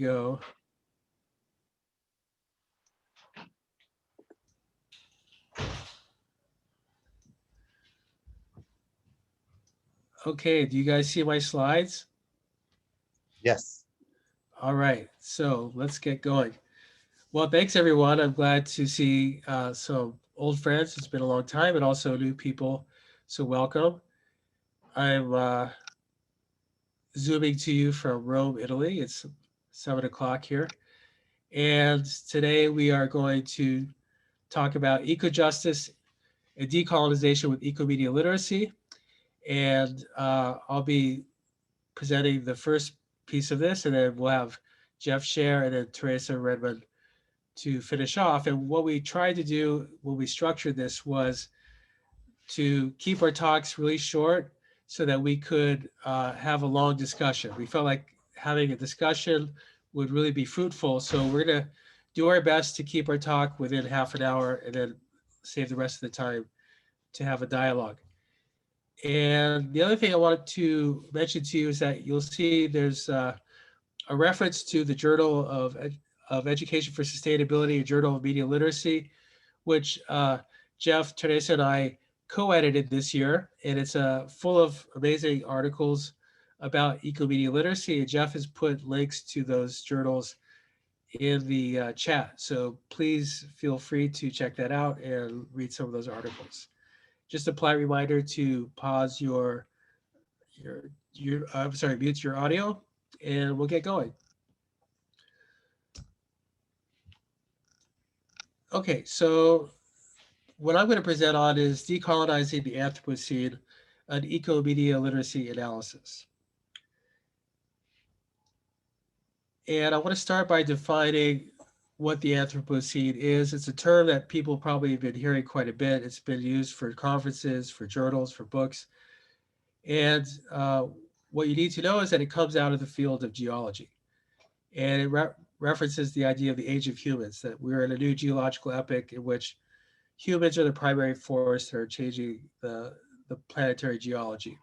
go. Okay, do you guys see my slides? Yes. All right, so let's get going. Well, thanks everyone. I'm glad to see some old friends. It's been a long time, and also new people. So welcome. I'm zooming to you from Rome, Italy. It's 7 o'clock here. And today we are going to talk about eco-justice and decolonization with eco-media literacy. And I'll be presenting the first piece of this, and then we'll have Jeff share, and then Theresa and Redmond to finish off. And what we tried to do when we structured this was to keep our talks really short so that we could have a long discussion. We felt like having a discussion would really be fruitful. So we're going to do our best to keep our talk within half an hour and then save the rest of the time to have a dialogue. And the other thing I wanted to mention to you is that you'll see there's a reference to the Journal of Education for Sustainability, a Journal of Media Literacy, which Jeff, Teresa, and I co-edited this year, and it's full of amazing articles about eco-media literacy. And Jeff has put links to those journals in the chat, so please feel free to check that out and read some of those articles. Just a polite reminder to pause your I'm sorry, mute your audio, and we'll get going. Okay, so what I'm going to present on is decolonizing the Anthropocene, an eco-media literacy analysis. And I want to start by defining what the Anthropocene is. It's a term that people probably have been hearing quite a bit. It's been used for conferences, for journals, for books. And what you need to know is that it comes out of the field of geology. And it references the idea of the age of humans, that we're in a new geological epoch in which humans are the primary force that are changing the planetary geology.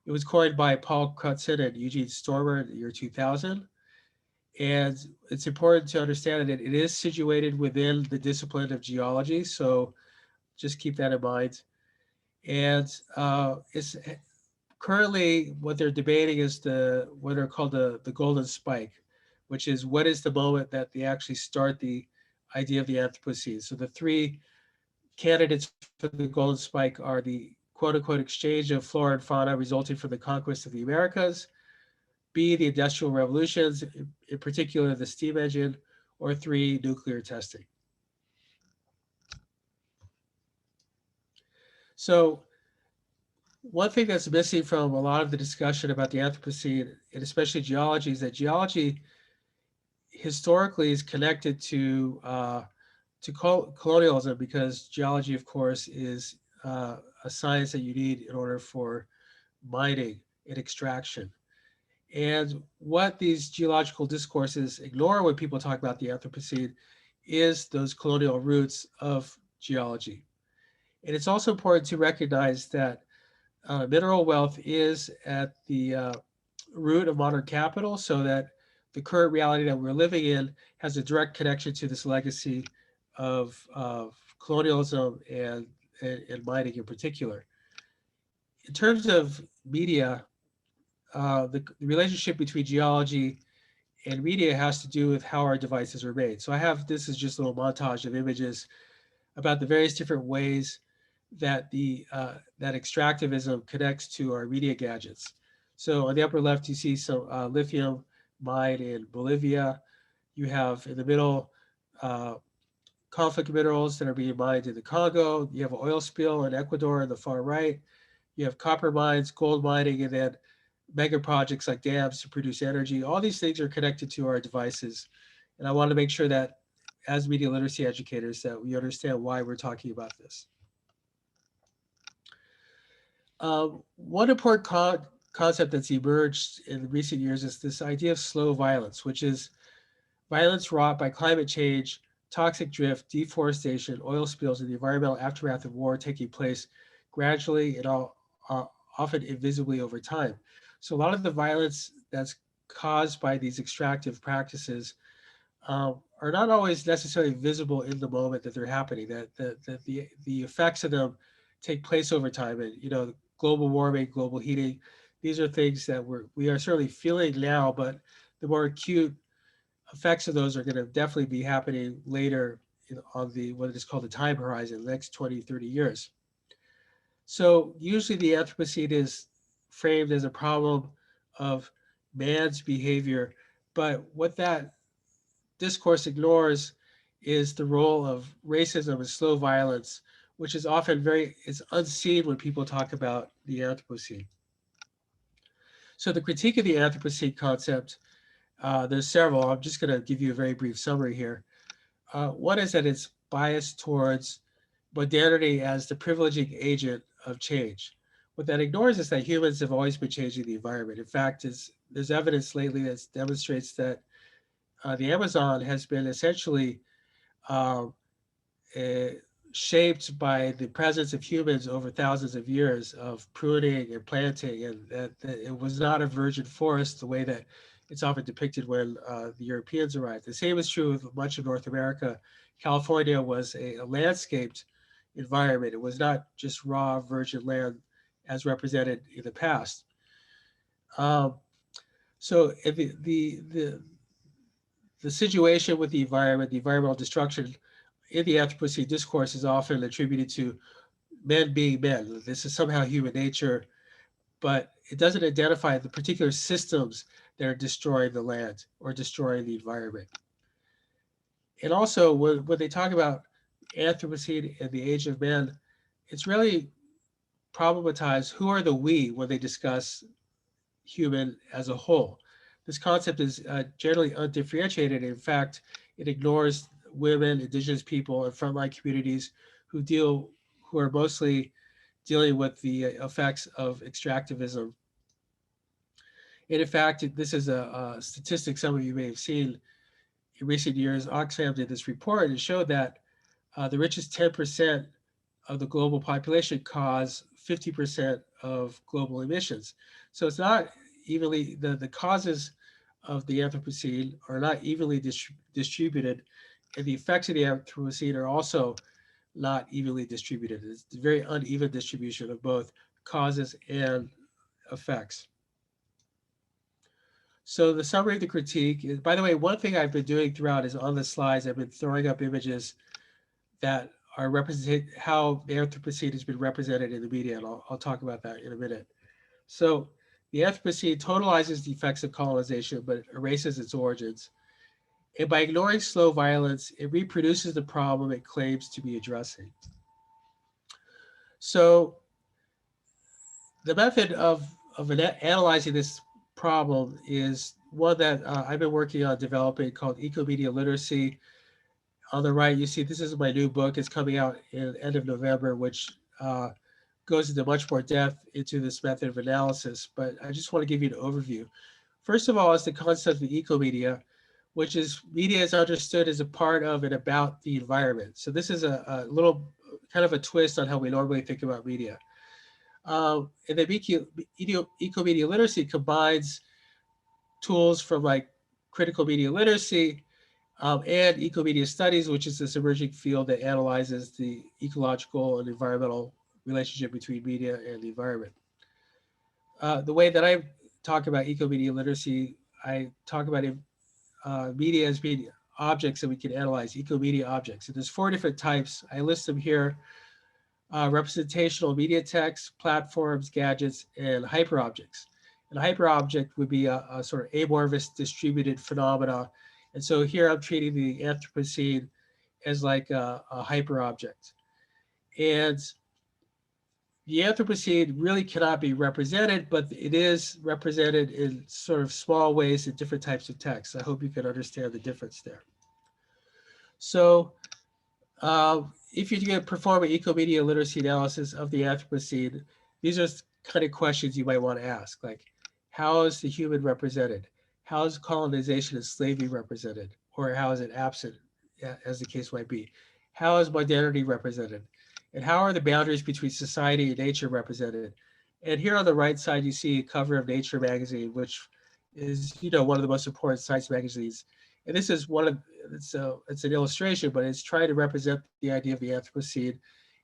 It was coined by Paul Crutzen and Eugene Stormer in the year 2000. And it's important to understand that it is situated within the discipline of geology. So just keep that in mind. And it's currently what they're debating is what are called the golden spike, which is what is the moment that they actually start the idea of the Anthropocene. So the three candidates for the golden spike are the quote unquote exchange of flora and fauna resulting from the conquest of the Americas, B, the industrial revolutions, in particular the steam engine, or three, nuclear testing. So one thing that's missing from a lot of the discussion about the Anthropocene, and especially geology, is that geology historically is connected to colonialism, because geology, of course, is a science that you need in order for mining and extraction. And what these geological discourses ignore when people talk about the Anthropocene is those colonial roots of geology. And it's also important to recognize that mineral wealth is at the root of modern capital, so that the current reality that we're living in has a direct connection to this legacy of colonialism and mining in particular. In terms of media, the relationship between geology and media has to do with how our devices are made. So this is just a little montage of images about the various different ways that that extractivism connects to our media gadgets. So on the upper left, you see some lithium mined in Bolivia. You have in the middle uh, conflict minerals that are being mined in the Congo. You have an oil spill in Ecuador on the far right. You have copper mines, gold mining, and then mega projects like dams to produce energy. All these things are connected to our devices. And I want to make sure that as media literacy educators that we understand why we're talking about this. One important concept that's emerged in recent years is this idea of slow violence, which is violence wrought by climate change, toxic drift, deforestation, oil spills, and the environmental aftermath of war taking place gradually and often invisibly over time. So a lot of the violence that's caused by these extractive practices are not always necessarily visible in the moment that they're happening, that the effects of them take place over time. And, global warming, global heating, these are things that we are certainly feeling now, but the more acute effects of those are going to definitely be happening later on what is called the time horizon, the next 20, 30 years. So usually the Anthropocene is framed as a problem of man's behavior, but what that discourse ignores is the role of racism and slow violence, which is often is unseen when people talk about the Anthropocene. So the critique of the Anthropocene concept, there's several. I'm just going to give you a very brief summary here. One is that it's biased towards modernity as the privileging agent of change. What that ignores is that humans have always been changing the environment. In fact, there's evidence lately that demonstrates that the Amazon has been essentially uh, uh, shaped by the presence of humans over thousands of years of pruning and planting, and that it was not a virgin forest the way that it's often depicted when the Europeans arrived. The same is true with much of North America. California was a landscaped environment. It was not just raw virgin land as represented in the past. Um, so if the situation with the environment, the environmental destruction in the Anthropocene discourse is often attributed to men being men. This is somehow human nature, but it doesn't identify the particular systems that are destroying the land or destroying the environment. And also, when they talk about Anthropocene and the age of men, it's really problematized who are the we when they discuss human as a whole. This concept is generally undifferentiated. In fact, it ignores women, indigenous people, and frontline communities who are mostly dealing with the effects of extractivism. And in fact, this is a statistic some of you may have seen in recent years. Oxfam did this report and showed that the richest 10% of the global population cause 50% of global emissions. So it's not evenly, the causes of the Anthropocene are not evenly distributed, and the effects of the Anthropocene are also not evenly distributed. It's a very uneven distribution of both causes and effects. So the summary of the critique is, by the way, one thing I've been doing throughout is on the slides, I've been throwing up images that are represent how the Anthropocene has been represented in the media, and I'll talk about that in a minute. So the Anthropocene totalizes the effects of colonization, but it erases its origins. And by ignoring slow violence, it reproduces the problem it claims to be addressing. So the method of analyzing this problem is one that I've been working on developing called Ecomedia literacy. On the right, you see this is my new book. It's coming out in the end of November, which goes into much more depth into this method of analysis. But I just want to give you an overview. First of all, is the concept of ecomedia, which is media is understood as a part of and about the environment. So this is a little kind of a twist on how we normally think about media. And then ecomedia literacy combines tools from like critical media literacy and ecomedia studies, which is this emerging field that analyzes the ecological and environmental relationship between media and the environment. The way that I talk about ecomedia literacy, I talk about media as being objects that we can analyze, ecomedia objects. And there's 4 different types. I list them here: representational media text, platforms, gadgets, and hyperobjects. And a hyperobject would be a sort of amorphous distributed phenomena. And so here I'm treating the Anthropocene as like a hyperobject. And the Anthropocene really cannot be represented, but it is represented in sort of small ways in different types of text. I hope you can understand the difference there. So if you're going to perform an ecomedia literacy analysis of the Anthropocene, these are kind of questions you might want to ask, like how is the human represented? How is colonization and slavery represented? Or how is it absent, as the case might be? How is modernity represented? And how are the boundaries between society and nature represented? And here on the right side, you see a cover of Nature magazine, which is, you know, one of the most important science magazines. And this is one of, it's an illustration, but it's trying to represent the idea of the Anthropocene.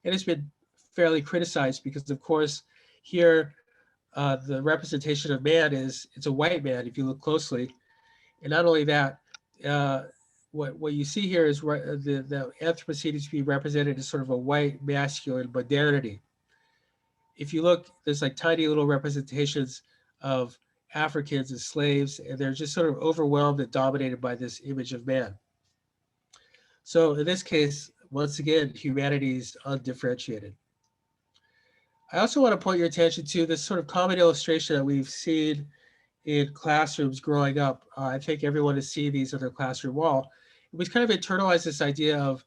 And it's been fairly criticized because, of course, here the representation of man is, it's a white man if you look closely. And not only that, uh, what you see here is the Anthropocene is to be represented as sort of a white masculine modernity. If you look, there's like tiny little representations of Africans as slaves, and they're just sort of overwhelmed and dominated by this image of man. So in this case, once again, humanity is undifferentiated. I also want to point your attention to this sort of common illustration that we've seen in classrooms growing up. I think everyone has seen these on their classroom wall. We kind of internalized this idea of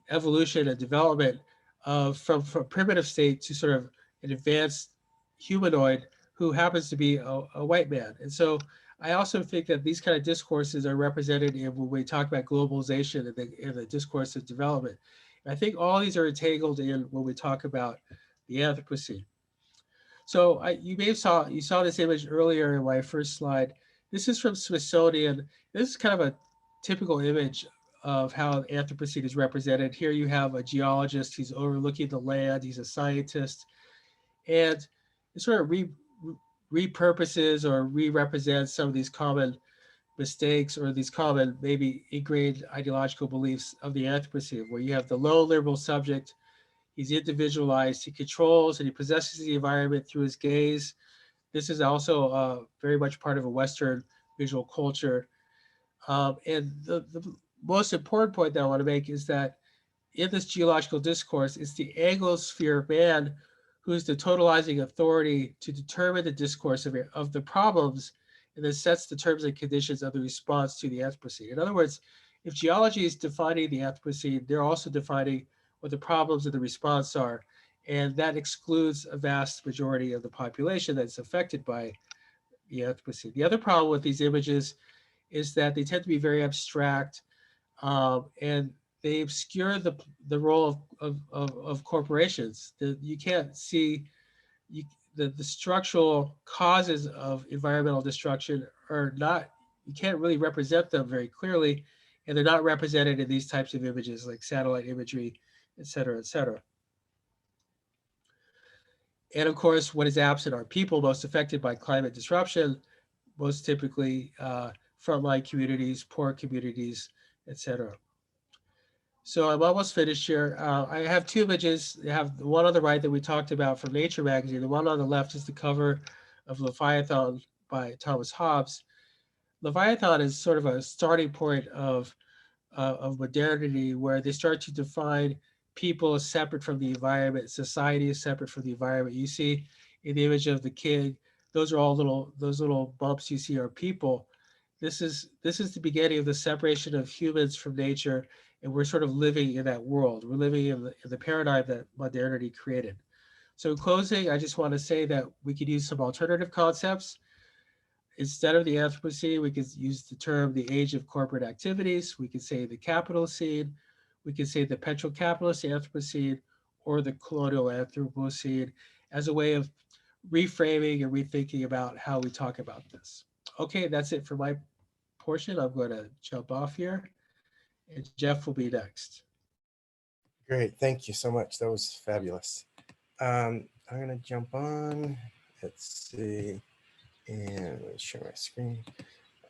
evolution and development from primitive state to sort of an advanced humanoid who happens to be a white man. And so I also think that these kind of discourses are represented in when we talk about globalization and the discourse of development. And I think all these are entangled in when we talk about the Anthropocene. So you may have you saw this image earlier in my first slide. This is from Smithsonian. This is kind of a typical image of how Anthropocene is represented. Here you have a geologist. He's overlooking the land. He's a scientist, and it sort of repurposes or re-represents some of these common mistakes or these common maybe ingrained ideological beliefs of the Anthropocene, where you have the low liberal subject. He's individualized. He controls and he possesses the environment through his gaze. This is also very much part of a Western visual culture. And the most important point that I want to make is that in this geological discourse, it's the Anglosphere of man who's the totalizing authority to determine the discourse of the problems and then sets the terms and conditions of the response to the Anthropocene. In other words, if geology is defining the Anthropocene, they're also defining what the problems of the response are. And that excludes a vast majority of the population that's affected by the Anthropocene. The other problem with these images is that they tend to be very abstract, and they obscure the role of corporations. You can't see the structural causes of environmental destruction are not, you can't really represent them very clearly, and they're not represented in these types of images like satellite imagery, et cetera, et cetera. And of course, what is absent are people most affected by climate disruption, most typically frontline communities, poor communities, et cetera. So I'm almost finished here. I have two images. I have the one on the right that we talked about from Nature magazine. The one on the left is the cover of Leviathan by Thomas Hobbes. Leviathan is sort of a starting point of modernity, where they start to define people as separate from the environment, society is separate from the environment. You see in the image of the king, those are all those little bumps you see are people. This is the beginning of the separation of humans from nature, and we're sort of living in that world. We're living in the paradigm that modernity created. So in closing, I just want to say that we could use some alternative concepts. Instead of the Anthropocene, we could use the term the age of corporate activities. We could say the Capitalocene. We could say the petrocapitalist Anthropocene or the colonial Anthropocene as a way of reframing and rethinking about how we talk about this. Okay, that's it for my portion. I'm going to jump off here, and Jeff will be next. Great, thank you so much. That was fabulous. I'm going to jump on. Let's see. And let me share my screen.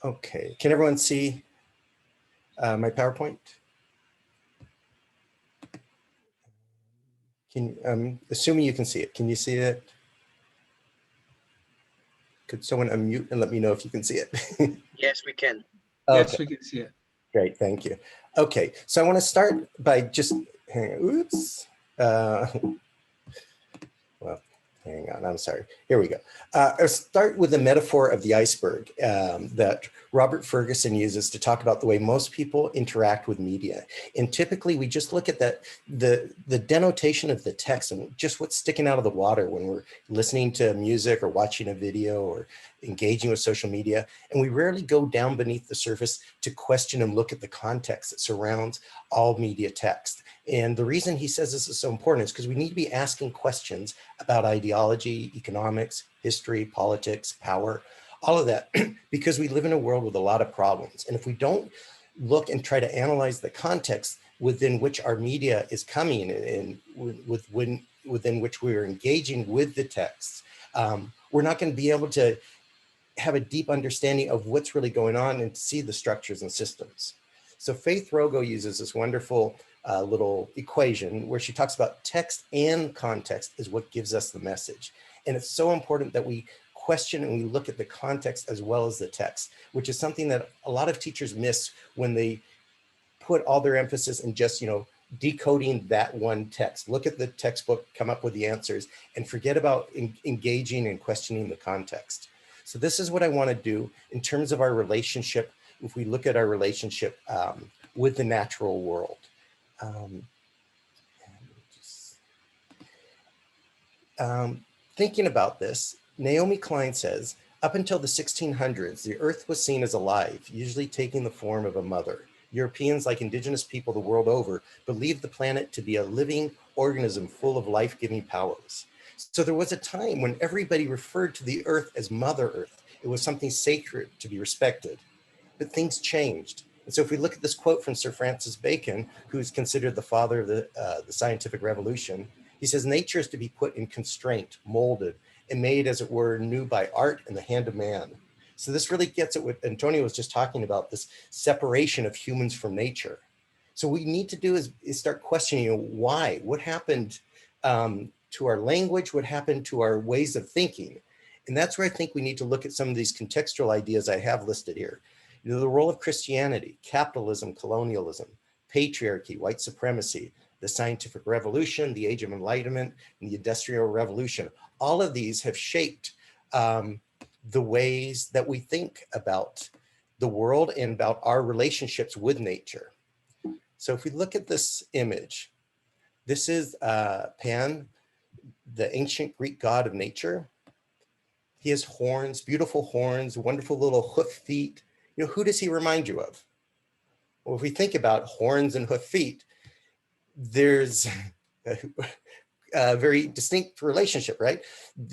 Okay, can everyone see my PowerPoint? Assuming you can see it. Can you see it? Could someone unmute and let me know if you can see it? Yes, we can. Okay. Yes, we can see it. Great, thank you. Okay, so I want to start by just, oops. Well, hang on, I'm sorry. Here we go. I'll start with the metaphor of the iceberg that Robert Ferguson uses to talk about the way most people interact with media. And typically we just look at the denotation of the text and just what's sticking out of the water when we're listening to music or watching a video or engaging with social media. And we rarely go down beneath the surface to question and look at the context that surrounds all media text. And the reason he says this is so important is because we need to be asking questions about ideology, economics, history, politics, power, all of that, because we live in a world with a lot of problems. And if we don't look and try to analyze the context within which our media is coming and within which we're engaging with the text, we're not going to be able to have a deep understanding of what's really going on and see the structures and systems. So Faith Rogo uses this wonderful little equation where she talks about text and context is what gives us the message. And it's so important that we question and we look at the context as well as the text, which is something that a lot of teachers miss when they put all their emphasis in just, decoding that one text. Look at the textbook, come up with the answers, and forget about engaging and questioning the context. So this is what I want to do in terms of our relationship, if we look at our relationship with the natural world. Thinking about this, Naomi Klein says, up until the 1600s, the earth was seen as alive, usually taking the form of a mother. Europeans, like indigenous people the world over, believed the planet to be a living organism full of life-giving powers. So there was a time when everybody referred to the earth as Mother Earth. It was something sacred to be respected. But things changed. And so if we look at this quote from Sir Francis Bacon, who's considered the father of the scientific revolution, he says, nature is to be put in constraint, molded, and made, as it were, new by art and the hand of man. So this really gets at what Antonio was just talking about, this separation of humans from nature. So what we need to do is start questioning why, what happened to our language, what happened to our ways of thinking. And that's where I think we need to look at some of these contextual ideas I have listed here. The role of Christianity, capitalism, colonialism, patriarchy, white supremacy, the scientific revolution, the age of enlightenment, and the industrial revolution. All of these have shaped the ways that we think about the world and about our relationships with nature. So if we look at this image, this is Pan, the ancient Greek god of nature. He has horns, beautiful horns, wonderful little hoof feet. Who does he remind you of? Well, if we think about horns and hoof feet, there's a very distinct relationship, right?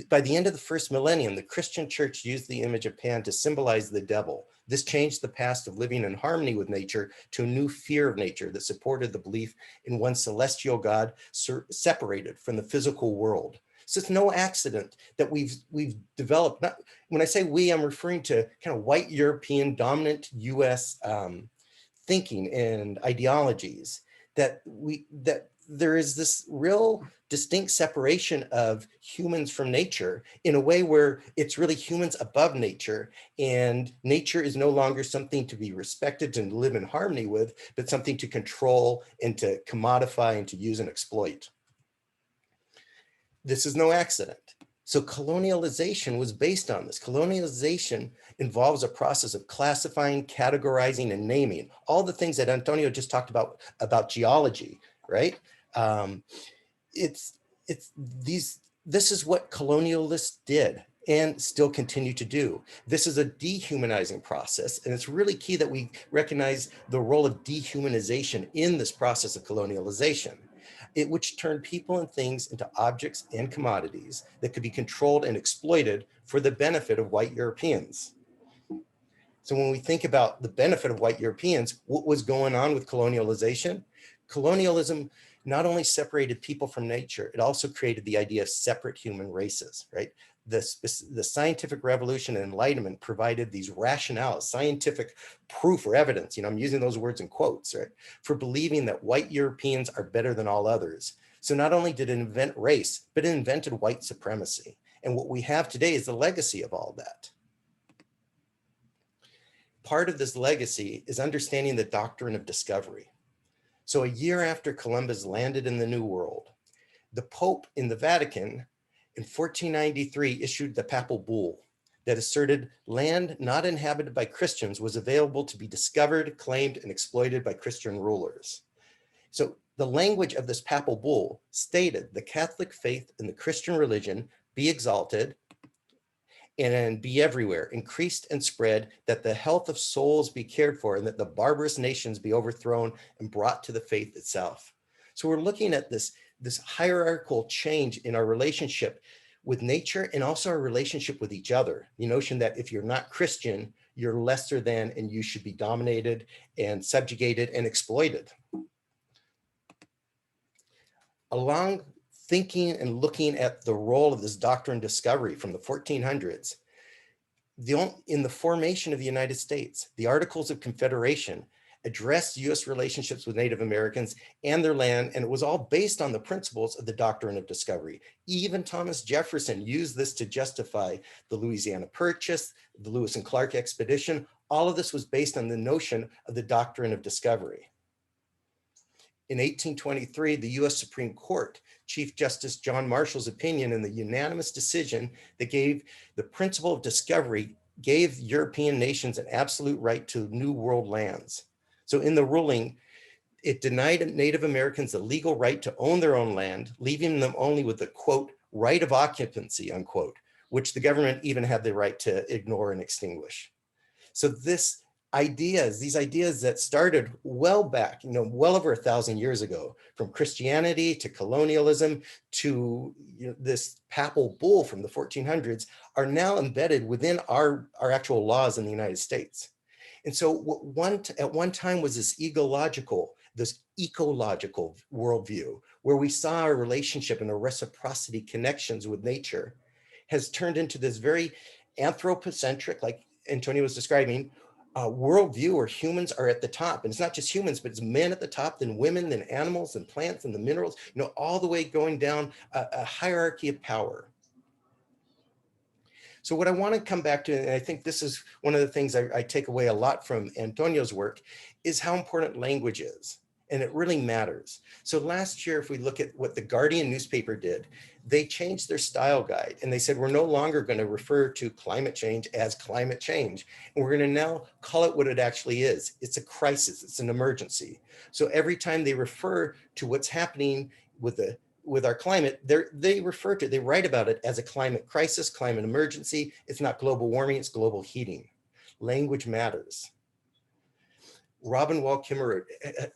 By the end of the first millennium, the Christian church used the image of Pan to symbolize the devil. This changed the past of living in harmony with nature to a new fear of nature that supported the belief in one celestial God separated from the physical world. So it's no accident that we've developed, when I say we, I'm referring to kind of white European dominant US thinking and ideologies, that there is this real distinct separation of humans from nature in a way where it's really humans above nature, and nature is no longer something to be respected and live in harmony with, but something to control and to commodify and to use and exploit. This is no accident. So colonialization was based on this. Colonialization involves a process of classifying, categorizing, and naming, all the things that Antonio just talked about geology, right? This is what colonialists did and still continue to do. This is a dehumanizing process, and it's really key that we recognize the role of dehumanization in this process of colonialization, which turned people and things into objects and commodities that could be controlled and exploited for the benefit of white Europeans. So when we think about the benefit of white Europeans, what was going on with colonialization? Colonialism not only separated people from nature, it also created the idea of separate human races, right? The scientific revolution and enlightenment provided these rationales, scientific proof or evidence, I'm using those words in quotes, right? For believing that white Europeans are better than all others. So not only did it invent race, but it invented white supremacy. And what we have today is the legacy of all that. Part of this legacy is understanding the doctrine of discovery. So a year after Columbus landed in the New World, the Pope in the Vatican in 1493 issued the papal bull that asserted land not inhabited by Christians was available to be discovered, claimed, and exploited by Christian rulers. So the language of this papal bull stated the Catholic faith and the Christian religion be exalted and be everywhere, increased and spread, that the health of souls be cared for, and that the barbarous nations be overthrown and brought to the faith itself. So we're looking at this hierarchical change in our relationship with nature and also our relationship with each other. The notion that if you're not Christian, you're lesser than and you should be dominated and subjugated and exploited. Along thinking and looking at the role of this doctrine discovery from the 1400s, in the formation of the United States, the Articles of Confederation addressed US relationships with Native Americans and their land, and it was all based on the principles of the doctrine of discovery. Even Thomas Jefferson used this to justify the Louisiana Purchase, the Lewis and Clark expedition. All of this was based on the notion of the doctrine of discovery. In 1823, the US Supreme Court, Chief Justice John Marshall's opinion in the unanimous decision that gave the principle of discovery gave European nations an absolute right to New World lands. So in the ruling, it denied Native Americans the legal right to own their own land, leaving them only with the, quote, right of occupancy, unquote, which the government even had the right to ignore and extinguish. So these ideas that started well back, well over 1,000 years ago, from Christianity to colonialism to this papal bull from the 1400s, are now embedded within our actual laws in the United States. And so at one time was this ecological worldview, where we saw our relationship and our reciprocity connections with nature, has turned into this very anthropocentric, like Antonio was describing, worldview where humans are at the top. And it's not just humans, but it's men at the top, then women, then animals, and plants, and the minerals, all the way going down a hierarchy of power. So what I want to come back to, and I think this is one of the things I take away a lot from Antonio's work, is how important language is. And it really matters. So last year, if we look at what the Guardian newspaper did, they changed their style guide and they said, we're no longer going to refer to climate change as climate change. And we're going to now call it what it actually is. It's a crisis. It's an emergency. So every time they refer to what's happening with our climate, they write about it as a climate crisis, climate emergency. It's not global warming, it's global heating. Language matters. Robin Wall Kimmerer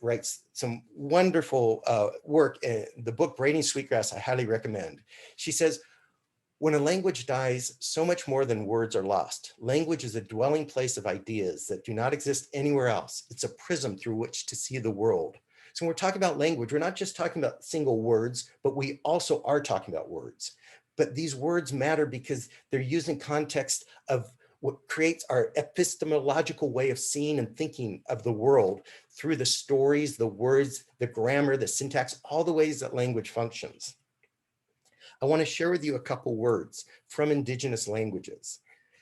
writes some wonderful work in the book Braiding Sweetgrass. I highly recommend. She says, when a language dies, so much more than words are lost. Language is a dwelling place of ideas that do not exist anywhere else. It's a prism through which to see the world. So when we're talking about language, we're not just talking about single words, but we also are talking about words. But these words matter because they're used in context of what creates our epistemological way of seeing and thinking of the world through the stories, the words, the grammar, the syntax, all the ways that language functions. I want to share with you a couple words from indigenous languages.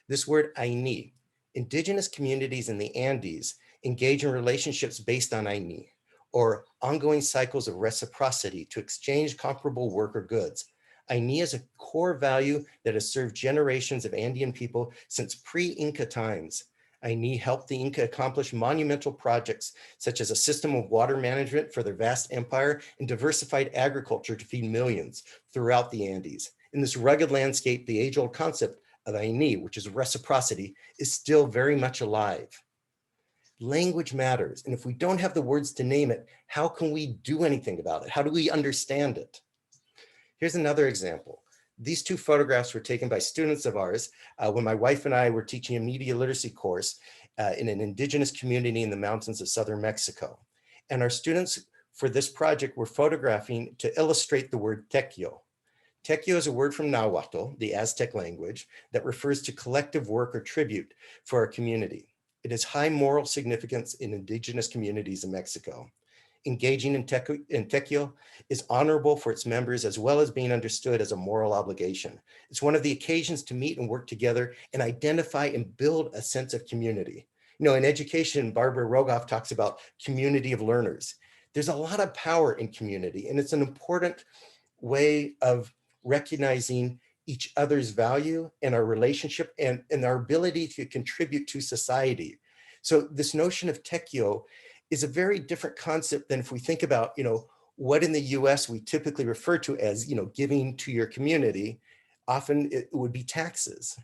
This word Aini. Indigenous communities in the Andes engage in relationships based on Aini, or ongoing cycles of reciprocity to exchange comparable work or goods. Aini is a core value that has served generations of Andean people since pre-Inca times. Aini helped the Inca accomplish monumental projects, such as a system of water management for their vast empire and diversified agriculture to feed millions throughout the Andes. In this rugged landscape, the age-old concept of Aini, which is reciprocity, is still very much alive. Language matters, and if we don't have the words to name it, how can we do anything about it? How do we understand it? Here's another example. These two photographs were taken by students of ours when my wife and I were teaching a media literacy course in an indigenous community in the mountains of southern Mexico. And our students for this project were photographing to illustrate the word tequio. Tequio is a word from Nahuatl, the Aztec language, that refers to collective work or tribute for our community. It has high moral significance in indigenous communities in Mexico. Engaging in tequio is honorable for its members as well as being understood as a moral obligation. It's one of the occasions to meet and work together and identify and build a sense of community. In education, Barbara Rogoff talks about community of learners. There's a lot of power in community, and it's an important way of recognizing each other's value and our relationship and our ability to contribute to society. So this notion of tequio is a very different concept than if we think about, what in the US we typically refer to as, giving to your community. Often it would be taxes.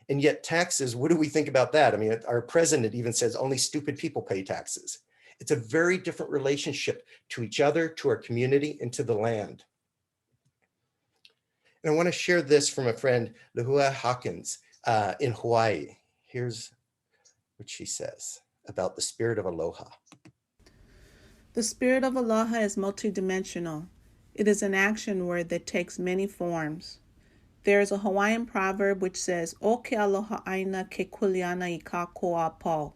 And yet taxes, what do we think about that? I mean, our president even says only stupid people pay taxes. It's a very different relationship to each other, to our community, and to the land. And I want to share this from a friend, Lehua Hawkins, in Hawaii. Here's what she says about the spirit of aloha. The spirit of aloha is multidimensional. It is an action word that takes many forms. There is a Hawaiian proverb which says, "O ke aloha aina ke kuleana I ka koa po."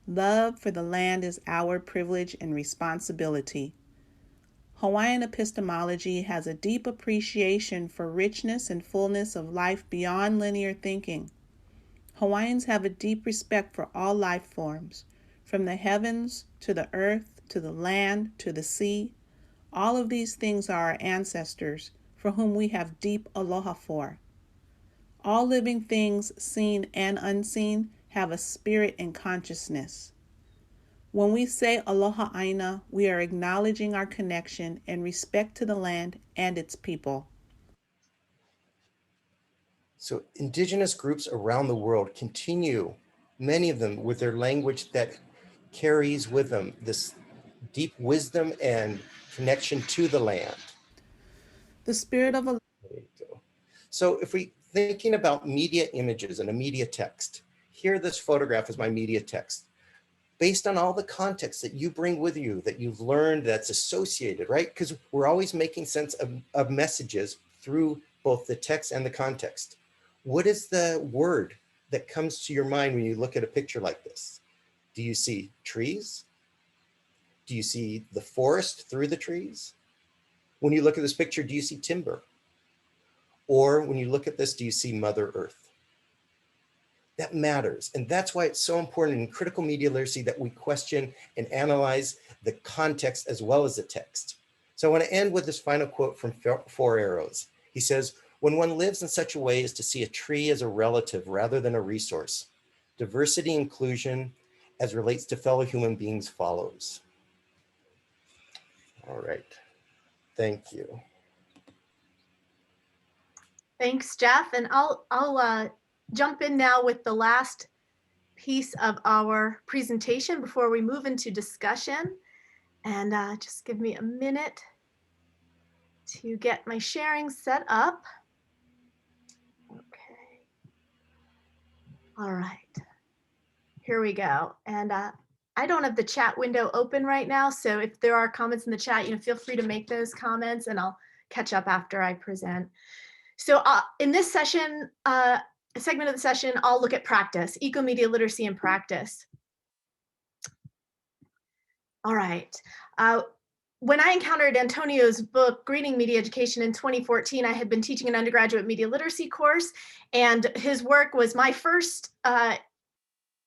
Love for the land is our privilege and responsibility. Hawaiian epistemology has a deep appreciation for richness and fullness of life beyond linear thinking. Hawaiians have a deep respect for all life forms, from the heavens to the earth to the land to the sea. All of these things are our ancestors, for whom we have deep aloha for. All living things, seen and unseen, have a spirit and consciousness. When we say aloha aina, we are acknowledging our connection and respect to the land and its people. So indigenous groups around the world continue, many of them with their language that carries with them this deep wisdom and connection to the land. The spirit of aloha. There you go. So if we thinking about media images and a media text, here this photograph is my media text. Based on all the context that you bring with you, that you've learned, that's associated, right? Because we're always making sense of messages through both the text and the context. What is the word that comes to your mind when you look at a picture like this? Do you see trees? Do you see the forest through the trees? When you look at this picture, do you see timber? Or when you look at this, do you see Mother Earth? That matters. And that's why it's so important in critical media literacy that we question and analyze the context as well as the text. So I want to end with this final quote from Four Arrows. He says, "When one lives in such a way as to see a tree as a relative rather than a resource, diversity inclusion as relates to fellow human beings follows." All right. Thank you. Thanks, Jeff. And I'll jump in now with the last piece of our presentation before we move into discussion. And just give me a minute to get my sharing set up. Okay. All right. Here we go. And I don't have the chat window open right now, so if there are comments in the chat, feel free to make those comments and I'll catch up after I present. So in this session, a segment of the session, I'll look at practice, eco-media literacy and practice. All right. When I encountered Antonio's book, Greening Media Education in 2014, I had been teaching an undergraduate media literacy course, and his work was my first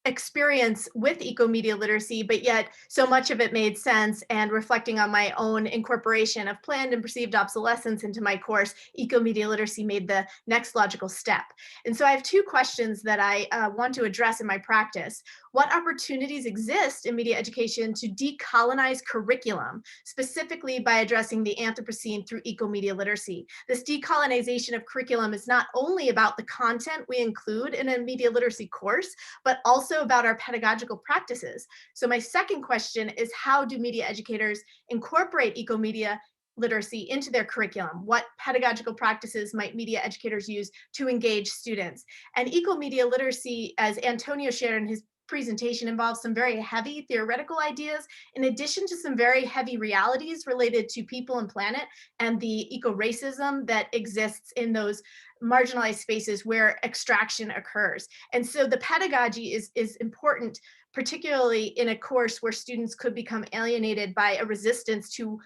experience with eco-media literacy, but yet so much of it made sense. And reflecting on my own incorporation of planned and perceived obsolescence into my course, eco-media literacy made the next logical step. And so I have two questions that I want to address in my practice. What opportunities exist in media education to decolonize curriculum, specifically by addressing the Anthropocene through eco-media literacy? This decolonization of curriculum is not only about the content we include in a media literacy course, but also about our pedagogical practices. So my second question is, how do media educators incorporate eco-media literacy into their curriculum? What pedagogical practices might media educators use to engage students? And eco-media literacy, as Antonio shared in his presentation, involves some very heavy theoretical ideas, in addition to some very heavy realities related to people and planet and the eco-racism that exists in those marginalized spaces where extraction occurs. And so the pedagogy is important, particularly in a course where students could become alienated by a resistance to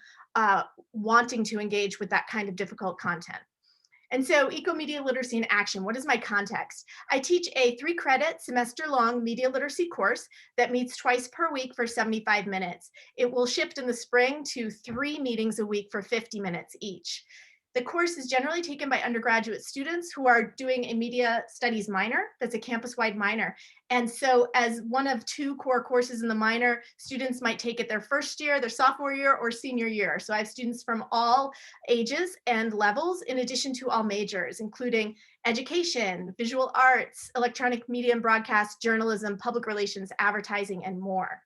wanting to engage with that kind of difficult content. And so eco-media literacy in action, what is my context? I teach a 3-credit semester-long media literacy course that meets twice per week for 75 minutes. It will shift in the spring to 3 meetings a week for 50 minutes each. The course is generally taken by undergraduate students who are doing a media studies minor. That's a campus-wide minor. And so as one of 2 core courses in the minor, students might take it their first year, their sophomore year, or senior year. So I have students from all ages and levels, in addition to all majors, including education, visual arts, electronic media and broadcast, journalism, public relations, advertising, and more.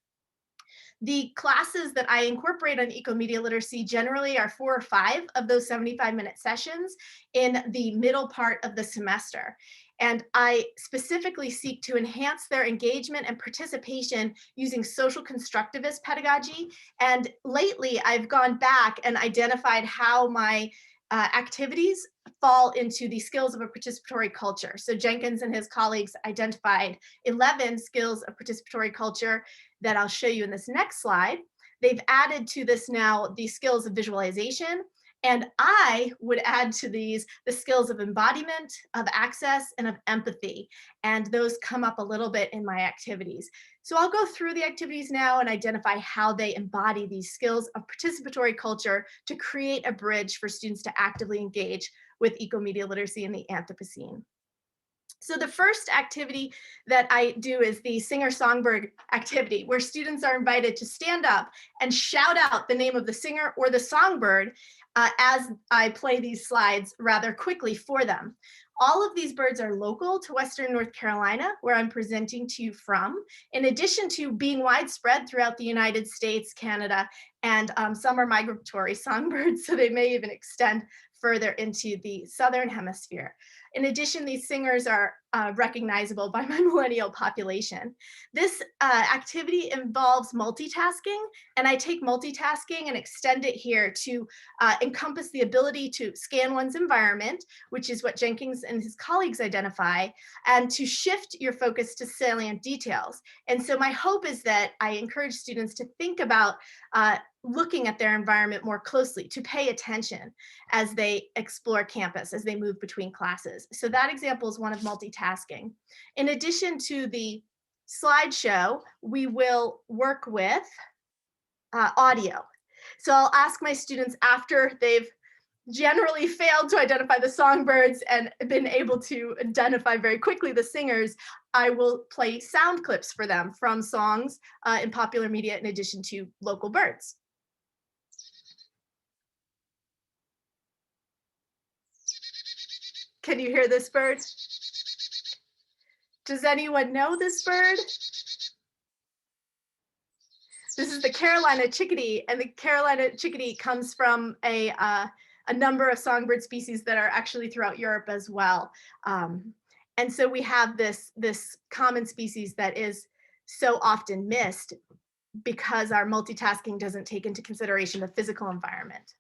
The classes that I incorporate on Ecomedia literacy generally are 4 or 5 of those 75-minute sessions in the middle part of the semester. And I specifically seek to enhance their engagement and participation using social constructivist pedagogy. And lately, I've gone back and identified how my activities fall into the skills of a participatory culture. So Jenkins and his colleagues identified 11 skills of participatory culture that I'll show you in this next slide. They've added to this now the skills of visualization, and I would add to these the skills of embodiment, of access, and of empathy. And those come up a little bit in my activities. So I'll go through the activities now and identify how they embody these skills of participatory culture to create a bridge for students to actively engage with ecomedia literacy in the Anthropocene. So the first activity that I do is the singer-songbird activity, where students are invited to stand up and shout out the name of the singer or the songbird as I play these slides rather quickly for them. All of these birds are local to Western North Carolina, where I'm presenting to you from, in addition to being widespread throughout the United States, Canada, and some are migratory songbirds, so they may even extend further into the Southern Hemisphere. In addition, these singers are recognizable by my millennial population. This activity involves multitasking, and I take multitasking and extend it here to encompass the ability to scan one's environment, which is what Jenkins and his colleagues identify, and to shift your focus to salient details. And so my hope is that I encourage students to think about looking at their environment more closely, to pay attention as they explore campus, as they move between classes. So that example is one of multitasking. In addition to the slideshow, we will work with audio. So I'll ask my students, after they've generally failed to identify the songbirds and been able to identify very quickly the singers, I will play sound clips for them from songs in popular media in addition to local birds. Can you hear this bird? Does anyone know this bird? This is the Carolina chickadee, and the Carolina chickadee comes from a number of songbird species that are actually throughout Europe as well. And so we have this common species that is so often missed because our multitasking doesn't take into consideration the physical environment.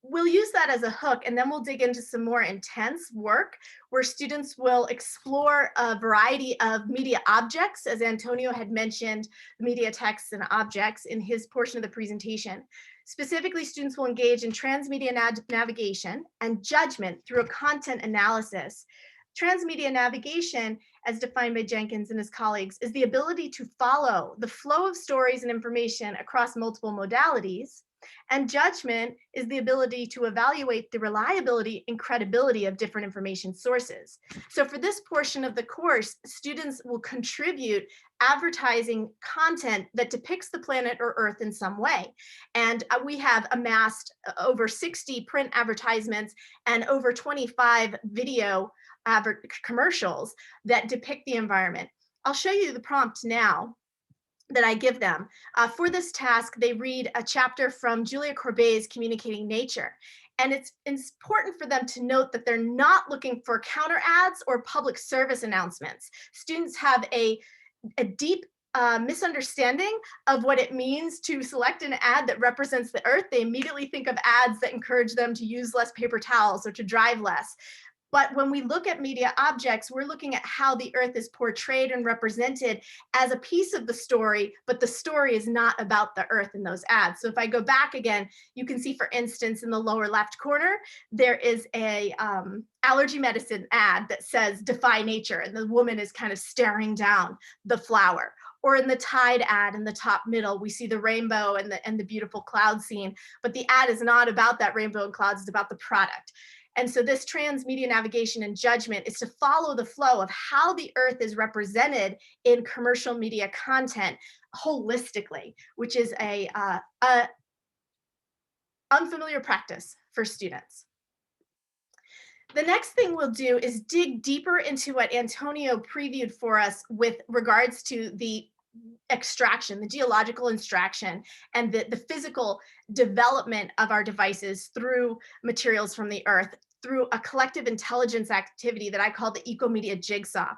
We'll use that as a hook, and then we'll dig into some more intense work where students will explore a variety of media objects, as Antonio had mentioned, media texts and objects in his portion of the presentation. Specifically, students will engage in transmedia navigation and judgment through a content analysis. Transmedia navigation, as defined by Jenkins and his colleagues, is the ability to follow the flow of stories and information across multiple modalities. And judgment is the ability to evaluate the reliability and credibility of different information sources. So for this portion of the course, students will contribute advertising content that depicts the planet or Earth in some way. And we have amassed over 60 print advertisements and over 25 video commercials that depict the environment. I'll show you the prompt now that I give them. For this task, they read a chapter from Julia Courbet's Communicating Nature. And it's important for them to note that they're not looking for counter ads or public service announcements. Students have a deep misunderstanding of what it means to select an ad that represents the Earth. They immediately think of ads that encourage them to use less paper towels or to drive less. But when we look at media objects, we're looking at how the Earth is portrayed and represented as a piece of the story, but the story is not about the Earth in those ads. So if I go back again, you can see, for instance, in the lower left corner, there is a allergy medicine ad that says "Defy Nature," and the woman is kind of staring down the flower. Or in the Tide ad in the top middle, we see the rainbow and the beautiful cloud scene, but the ad is not about that rainbow and clouds, it's about the product. And so this transmedia navigation and judgment is to follow the flow of how the Earth is represented in commercial media content holistically, which is a unfamiliar practice for students. The next thing we'll do is dig deeper into what Antonio previewed for us with regards to the extraction, the geological extraction, and the physical development of our devices through materials from the earth, through a collective intelligence activity that I call the Ecomedia jigsaw.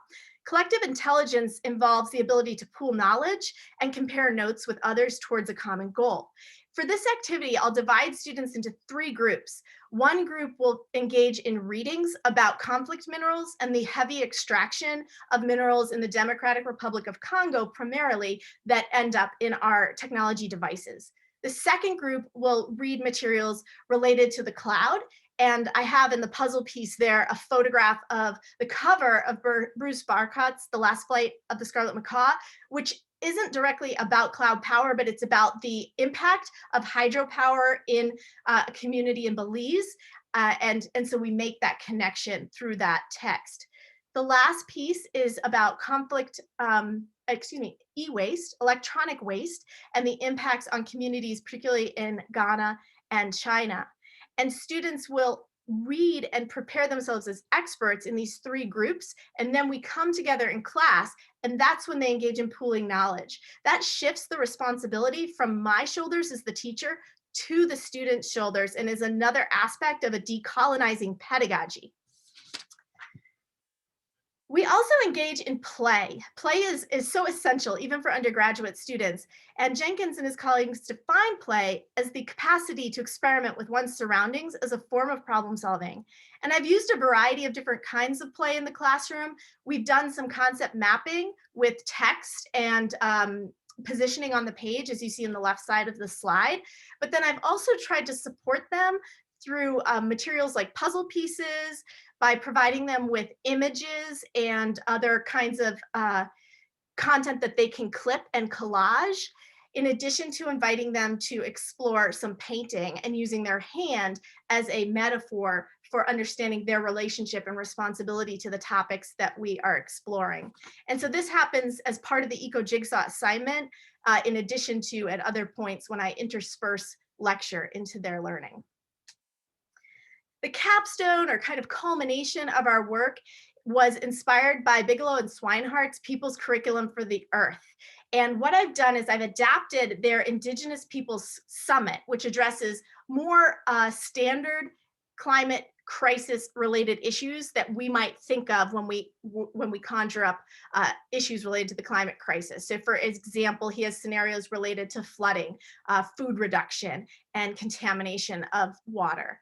Collective intelligence involves the ability to pool knowledge and compare notes with others towards a common goal. For this activity, I'll divide students into 3 groups. One group will engage in readings about conflict minerals and the heavy extraction of minerals in the Democratic Republic of Congo, primarily, that end up in our technology devices. The second group will read materials related to the cloud. And I have in the puzzle piece there a photograph of the cover of Bruce Barcott's The Last Flight of the Scarlet Macaw, which isn't directly about cloud power, but it's about the impact of hydropower in a community in Belize. And so we make that connection through that text. The last piece is about e-waste, electronic waste, and the impacts on communities, particularly in Ghana and China. And students will read and prepare themselves as experts in these 3 groups, and then we come together in class, and that's when they engage in pooling knowledge. That shifts the responsibility from my shoulders as the teacher to the student's shoulders, and is another aspect of a decolonizing pedagogy. We also engage in play. Play is so essential, even for undergraduate students. And Jenkins and his colleagues define play as the capacity to experiment with one's surroundings as a form of problem solving. And I've used a variety of different kinds of play in the classroom. We've done some concept mapping with text and positioning on the page, as you see in the left side of the slide. But then I've also tried to support them through materials like puzzle pieces, by providing them with images and other kinds of content that they can clip and collage, in addition to inviting them to explore some painting and using their hand as a metaphor for understanding their relationship and responsibility to the topics that we are exploring. And so this happens as part of the Eco Jigsaw assignment, in addition to at other points when I intersperse lecture into their learning. The capstone, or kind of culmination, of our work was inspired by Bigelow and Swinehart's People's Curriculum for the Earth. And what I've done is I've adapted their Indigenous Peoples Summit, which addresses more standard climate crisis related issues that we might think of when we conjure up issues related to the climate crisis. So for example, he has scenarios related to flooding, food reduction, and contamination of water.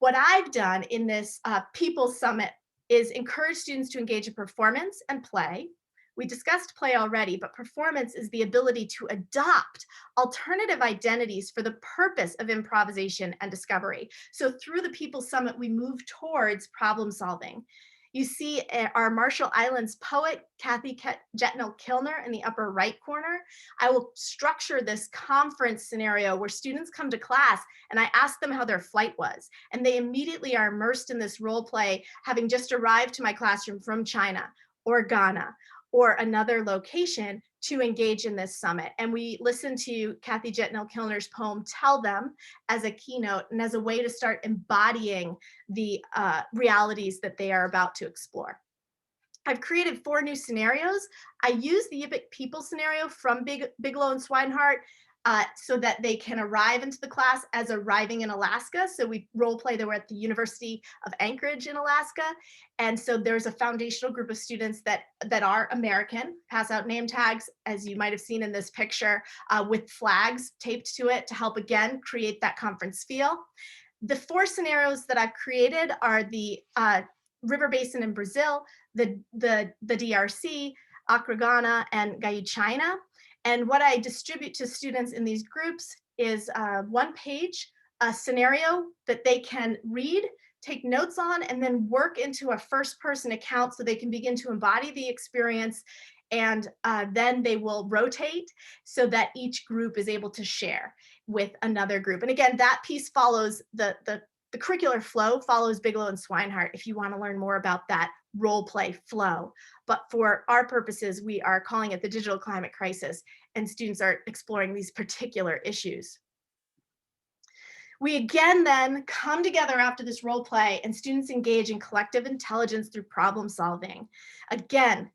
What I've done in this People's Summit is encourage students to engage in performance and play. We discussed play already, but performance is the ability to adopt alternative identities for the purpose of improvisation and discovery. So through the People's Summit, we move towards problem solving. You see our Marshall Islands poet, Kathy Jetnell-Kilner, in the upper right corner. I will structure this conference scenario where students come to class and I ask them how their flight was. And they immediately are immersed in this role play, having just arrived to my classroom from China or Ghana or another location to engage in this summit. And we listen to Kathy Jetnell-Kilner's poem, Tell Them, as a keynote and as a way to start embodying the realities that they are about to explore. I've created 4 new scenarios. I use the Yupik people scenario from Bigelow and Swinehart so that they can arrive into the class as arriving in Alaska. So we role play that we're at the University of Anchorage in Alaska. And so there's a foundational group of students that are American, pass out name tags, as you might have seen in this picture, with flags taped to it to help, again, create that conference feel. The 4 scenarios that I've created are the river basin in Brazil, the DRC, Accra, Ghana, and Gayu, China. And what I distribute to students in these groups is 1 page, a scenario that they can read, take notes on, and then work into a first-person account so they can begin to embody the experience. And then they will rotate so that each group is able to share with another group. And again, that piece follows the curricular flow follows Bigelow and Swinehart if you want to learn more about that role play flow. But for our purposes, we are calling it the digital climate crisis, and students are exploring these particular issues. We again then come together after this role play, and students engage in collective intelligence through problem solving. Again,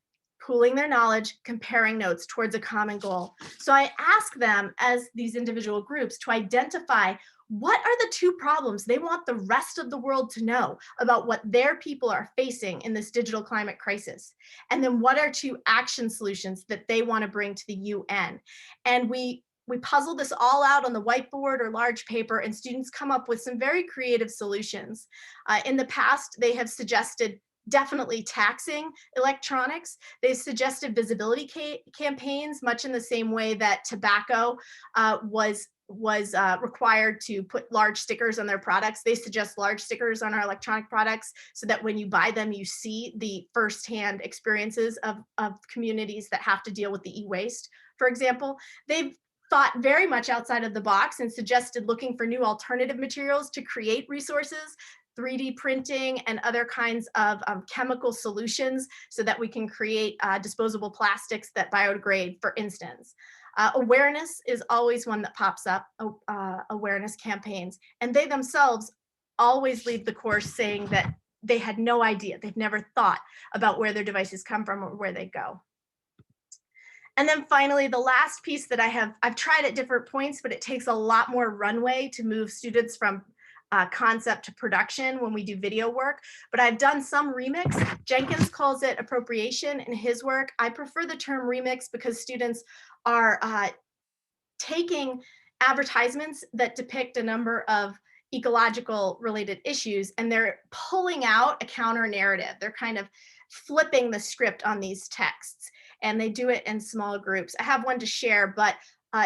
pooling their knowledge, comparing notes towards a common goal. So I ask them as these individual groups to identify what are the two problems they want the rest of the world to know about what their people are facing in this digital climate crisis? And then what are two action solutions that they want to bring to the UN? And we puzzle this all out on the whiteboard or large paper, and students come up with some very creative solutions. In the past, they have suggested definitely taxing electronics. They've suggested visibility campaigns, much in the same way that tobacco was required to put large stickers on their products. They suggest large stickers on our electronic products so that when you buy them, you see the firsthand experiences of communities that have to deal with the e-waste, for example. They've thought very much outside of the box and suggested looking for new alternative materials to create resources, 3D printing and other kinds of chemical solutions so that we can create disposable plastics that biodegrade, for instance. Awareness is always one that pops up, awareness campaigns, and they themselves always leave the course saying that they had no idea, they've never thought about where their devices come from or where they go. And then finally, the last piece that I've tried at different points, but it takes a lot more runway to move students from concept to production when we do video work, but I've done some remix. Jenkins calls it appropriation in his work. I prefer the term remix because students are taking advertisements that depict a number of ecological related issues and they're pulling out a counter narrative. They're kind of flipping the script on these texts, and they do it in small groups. I have one to share, but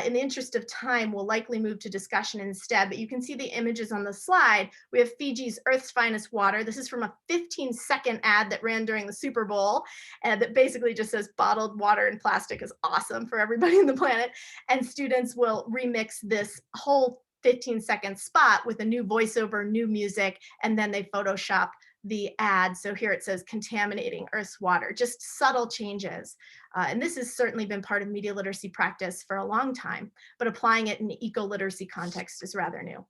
in the interest of time, we'll likely move to discussion instead, but you can see the images on the slide. We have Fiji's Earth's Finest Water. This is from a 15-second ad that ran during the Super Bowl, and that basically just says bottled water and plastic is awesome for everybody on the planet. And students will remix this whole 15-second spot with a new voiceover, new music, and then they Photoshop the ad. So here it says contaminating Earth's water, just subtle changes. And this has certainly been part of media literacy practice for a long time, but applying it in the eco-literacy context is rather new.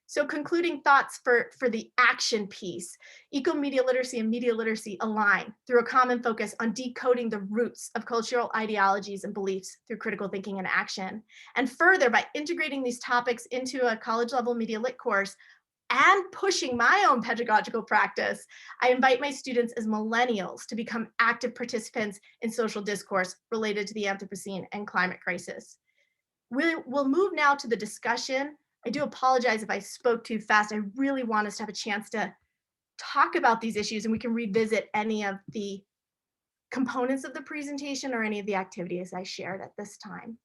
So concluding thoughts for the action piece, eco-media literacy and media literacy align through a common focus on decoding the roots of cultural ideologies and beliefs through critical thinking and action. And further, by integrating these topics into a college level media lit course, and pushing my own pedagogical practice, I invite my students as millennials to become active participants in social discourse related to the Anthropocene and climate crisis. We'll move now to the discussion. I do apologize if I spoke too fast. I really want us to have a chance to talk about these issues, and we can revisit any of the components of the presentation or any of the activities I shared at this time.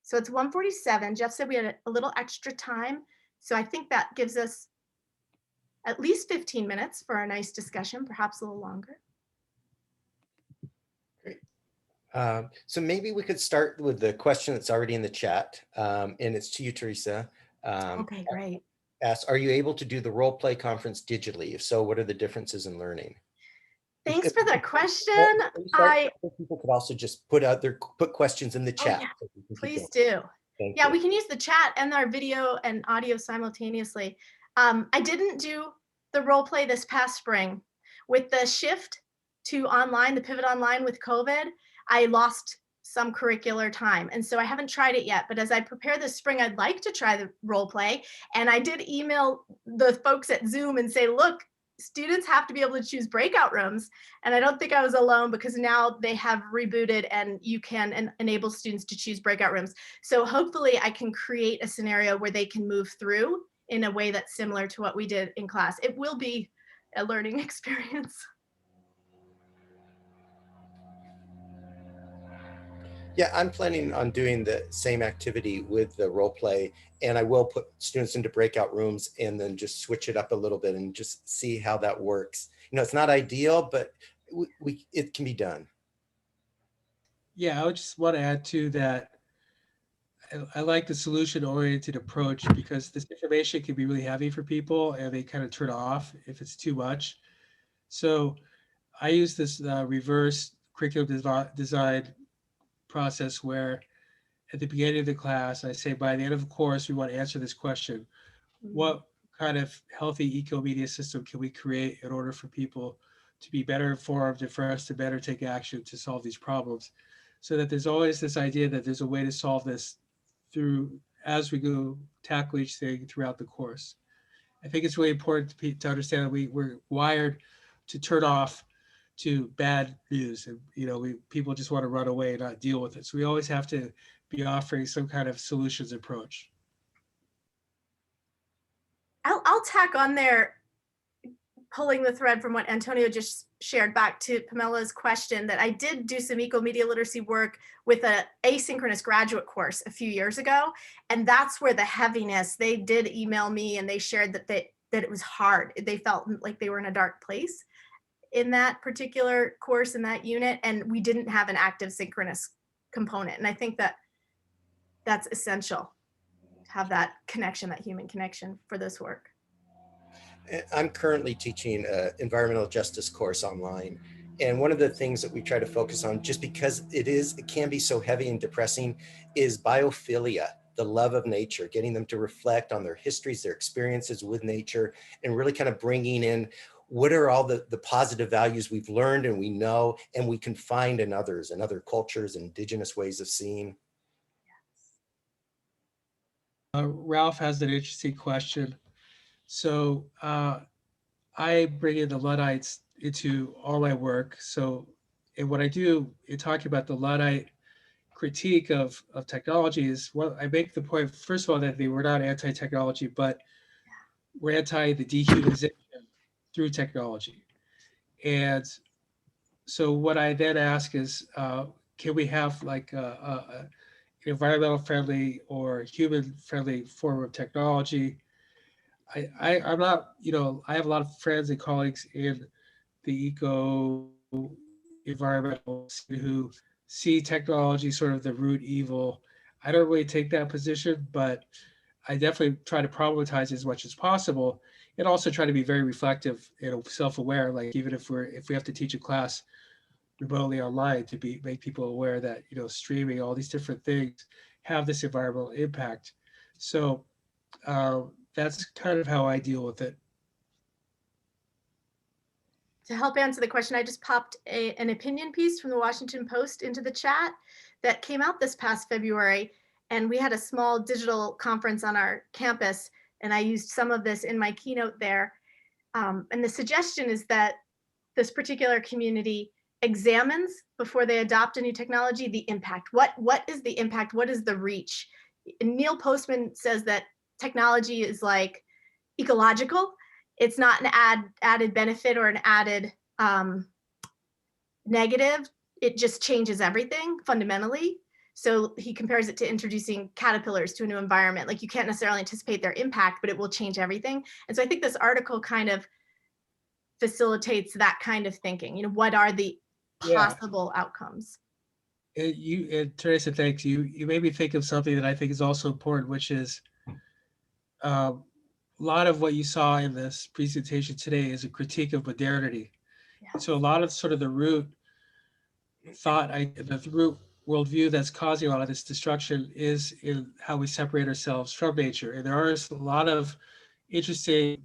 So it's 1:47. Jeff said we had a little extra time. So I think that gives us at least 15 minutes for a nice discussion, perhaps a little longer. Great. So maybe we could start with the question that's already in the chat, and it's to you, Theresa. Okay, great. Asks, are you able to do the role play conference digitally? If so, what are the differences in learning? Thanks for the question. People could also just put questions in the chat. Yeah, so please do. Thank Yeah, you. we can use the chat and our video and audio simultaneously. I didn't do the role play this past spring. With the shift to online, the pivot online with COVID, I lost some curricular time. And so I haven't tried it yet, but as I prepare this spring, I'd like to try the role play. And I did email the folks at Zoom and say, look, students have to be able to choose breakout rooms. And I don't think I was alone because now they have rebooted and you can enable students to choose breakout rooms. So hopefully I can create a scenario where they can move through in a way that's similar to what we did in class. It will be a learning experience. Yeah, I'm planning on doing the same activity with the role play, and I will put students into breakout rooms and then just switch it up a little bit and just see how that works. You know, it's not ideal, but it can be done. Yeah, I would just want to add to that. I like the solution-oriented approach because this information can be really heavy for people and they kind of turn off if it's too much. So I use this reverse curriculum design process where at the beginning of the class, I say, by the end of the course, we want to answer this question. What kind of healthy eco-media system can we create in order for people to be better informed and for us to better take action to solve these problems. So that there's always this idea that there's a way to solve this through as we go tackle each thing throughout the course. I think it's really important to understand that we're wired to turn off to bad news, and people just want to run away and not deal with it. So we always have to be offering some kind of solutions approach. I'll tack on there, pulling the thread from what Antonio just shared back to Pamela's question, that I did do some eco-media literacy work with an asynchronous graduate course a few years ago. And that's where the heaviness, they did email me and they shared that it was hard. They felt like they were in a dark place in that particular course, in that unit, and we didn't have an active synchronous component. And I think that that's essential to have that connection, that human connection for this work. I'm currently teaching an environmental justice course online. And one of the things that we try to focus on, just because it can be so heavy and depressing, is biophilia, the love of nature, getting them to reflect on their histories, their experiences with nature, and really kind of bringing in what are all the positive values we've learned and we know, and we can find in others and other cultures, indigenous ways of seeing. Ralph has an interesting question. So I bring in the Luddites into all my work. So, and what I do in talking about the Luddite critique of technology is, well, I make the point, first of all, that they were not anti-technology, but were anti the dehumanization through technology. And so what I then ask is, can we have like an environmental friendly or human friendly form of technology? I'm not, I have a lot of friends and colleagues in the eco environmental scene who see technology sort of the root evil. I don't really take that position, but I definitely try to problematize as much as possible, and also try to be very reflective and self-aware. Like even if we have to teach a class remotely online, to make people aware that streaming, all these different things have this environmental impact. So that's kind of how I deal with it. To help answer the question, I just popped an opinion piece from the Washington Post into the chat that came out this past February. And we had a small digital conference on our campus, and I used some of this in my keynote there. And the suggestion is that this particular community examines, before they adopt a new technology, the impact. What is the impact? What is the reach? And Neil Postman says that technology is like ecological. It's not an added benefit or an added negative. It just changes everything fundamentally. So he compares it to introducing caterpillars to a new environment. Like, you can't necessarily anticipate their impact, but it will change everything. And so I think this article kind of facilitates that kind of thinking. What are the possible outcomes? Theresa, thanks. You made me think of something that I think is also important, which is a lot of what you saw in this presentation today is a critique of modernity. Yeah. So a lot of sort of the root thought, the root worldview that's causing a lot of this destruction is in how we separate ourselves from nature. And there are a lot of interesting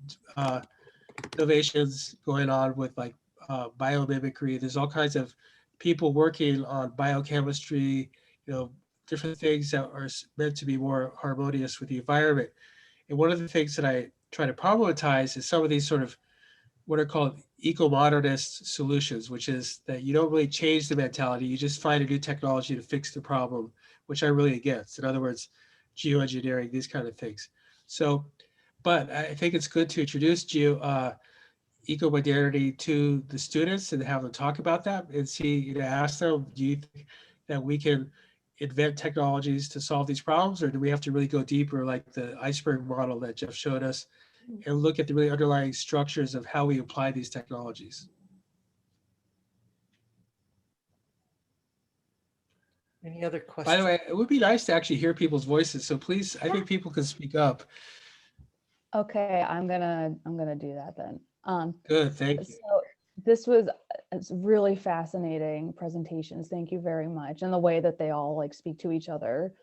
innovations going on with like biomimicry. There's all kinds of people working on biochemistry, different things that are meant to be more harmonious with the environment. And one of the things that I try to problematize is some of these sort of what are called eco-modernist solutions, which is that you don't really change the mentality, you just find a new technology to fix the problem, which I'm really against. In other words, geoengineering, these kind of things. So, but I think it's good to introduce eco-modernity to the students and have them talk about that and see, ask them, do you think that we can invent technologies to solve these problems, or do we have to really go deeper, like the Iceberg model that Jeff showed us, and look at the really underlying structures of how we apply these technologies? Any other questions? By the way, it would be nice to actually hear people's voices. So please, I think people can speak up. Okay, I'm gonna do that then. Good, thank you. So this was really fascinating presentations. Thank you very much. And the way that they all like speak to each other.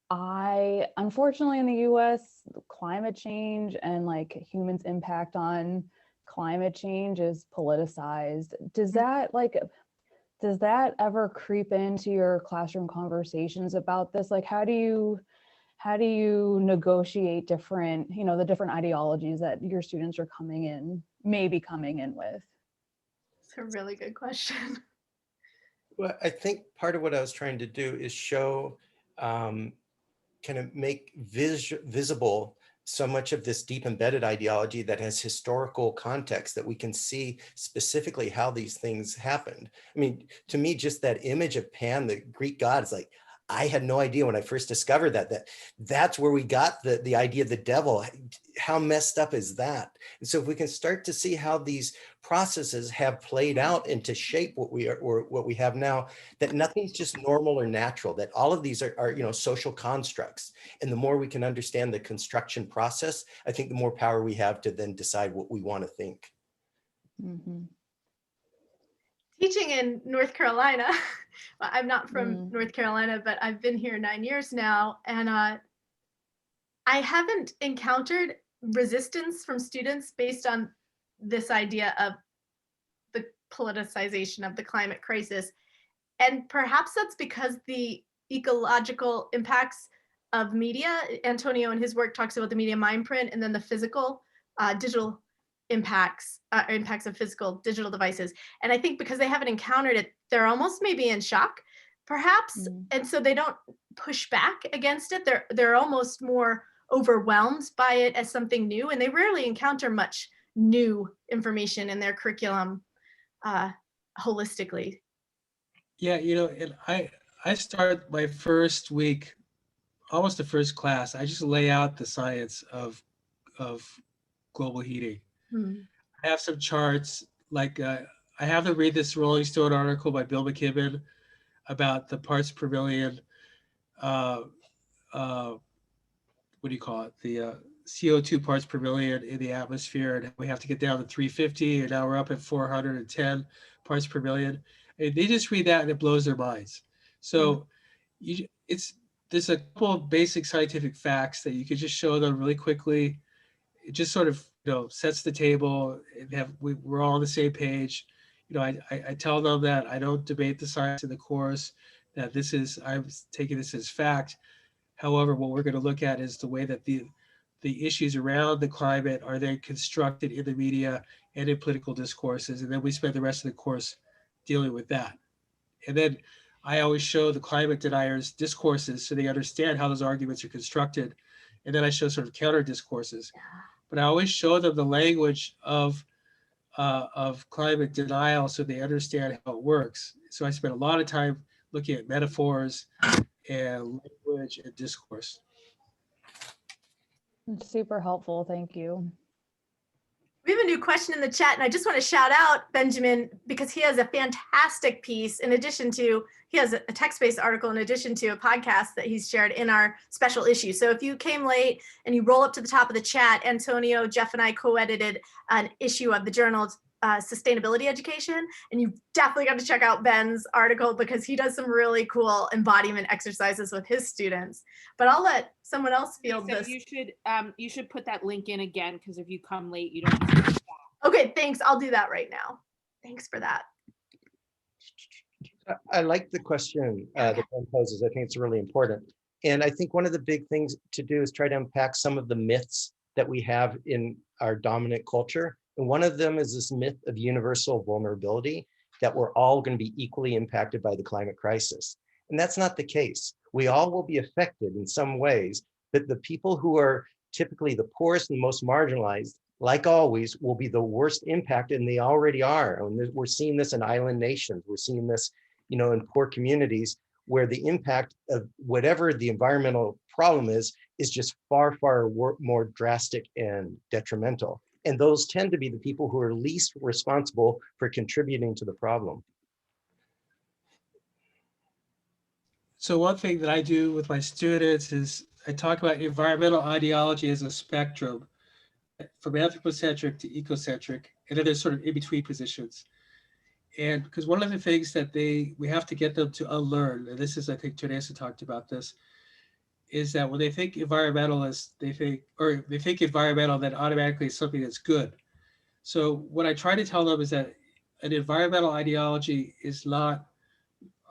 I unfortunately in the US, climate change and like humans' impact on climate change is politicized. Does that ever creep into your classroom conversations about this? Like, how do you negotiate different, the different ideologies that your students are maybe coming in with? It's a really good question. Well, I think part of what I was trying to do is show, kind of make visible so much of this deep embedded ideology that has historical context, that we can see specifically how these things happened. I mean, to me, just that image of Pan, the Greek god, is like, I had no idea when I first discovered that's where we got the idea of the devil. How messed up is that? And so if we can start to see how these processes have played out and to shape what we have now, that nothing's just normal or natural, that all of these are social constructs. And the more we can understand the construction process, I think the more power we have to then decide what we want to think. Mm-hmm. Teaching in North Carolina, well, I'm not from North Carolina, but I've been here 9 years now, and I haven't encountered resistance from students based on this idea of the politicization of the climate crisis. And perhaps that's because the ecological impacts of media, Antonio in his work talks about the media mind print, and then the physical digital impacts of physical digital devices. And I think because they haven't encountered it, they're almost maybe in shock, perhaps. And so they don't push back against it. They're almost more overwhelmed by it as something new, and they rarely encounter much new information in their curriculum holistically. Yeah, and I start my first week, almost the first class, I just lay out the science of global heating. I have some charts, like I have them read this Rolling Stone article by Bill McKibben about the parts per million, what do you call it? The CO2 parts per million in the atmosphere, and we have to get down to 350, and now we're up at 410 parts per million. And they just read that and it blows their minds. So there's a couple of basic scientific facts that you could just show them really quickly. It just sort of sets the table, and we're all on the same page. I tell them that I don't debate the science in the course, that I'm taking this as fact. However, what we're going to look at is the way that the issues around the climate are then constructed in the media and in political discourses, and then we spend the rest of the course dealing with that. And then I always show the climate deniers discourses so they understand how those arguments are constructed, and then I show sort of counter discourses. But I always show them the language of climate denial so they understand how it works. So I spend a lot of time looking at metaphors and language and discourse. It's super helpful. Thank you. We have a new question in the chat, and I just want to shout out Benjamin because he has a fantastic piece he has a text-based article in addition to a podcast that he's shared in our special issue. So if you came late and you roll up to the top of the chat, Antonio, Jeff, and I co-edited an issue of the journal Sustainability Education, and you definitely got to check out Ben's article because he does some really cool embodiment exercises with his students. But I'll let someone else field this. You should put that link in again, because if you come late, you don't see it. Okay, thanks. I'll do that right now. Thanks for that. I like the question that Ben poses. I think it's really important. And I think one of the big things to do is try to unpack some of the myths that we have in our dominant culture. And one of them is this myth of universal vulnerability, that we're all going to be equally impacted by the climate crisis. And that's not the case. We all will be affected in some ways, but the people who are typically the poorest and most marginalized, like always, will be the worst impacted, and they already are. And we're seeing this in island nations. We're seeing this, in poor communities, where the impact of whatever the environmental problem is just far, far more drastic and detrimental. And those tend to be the people who are least responsible for contributing to the problem. So one thing that I do with my students is I talk about environmental ideology as a spectrum from anthropocentric to ecocentric, and then there's sort of in-between positions. And because one of the things that we have to get them to unlearn, and this is, I think Theresa talked about this, is that when they think environmentalist, they think environmental, then automatically is something that's good. So what I try to tell them is that an environmental ideology is not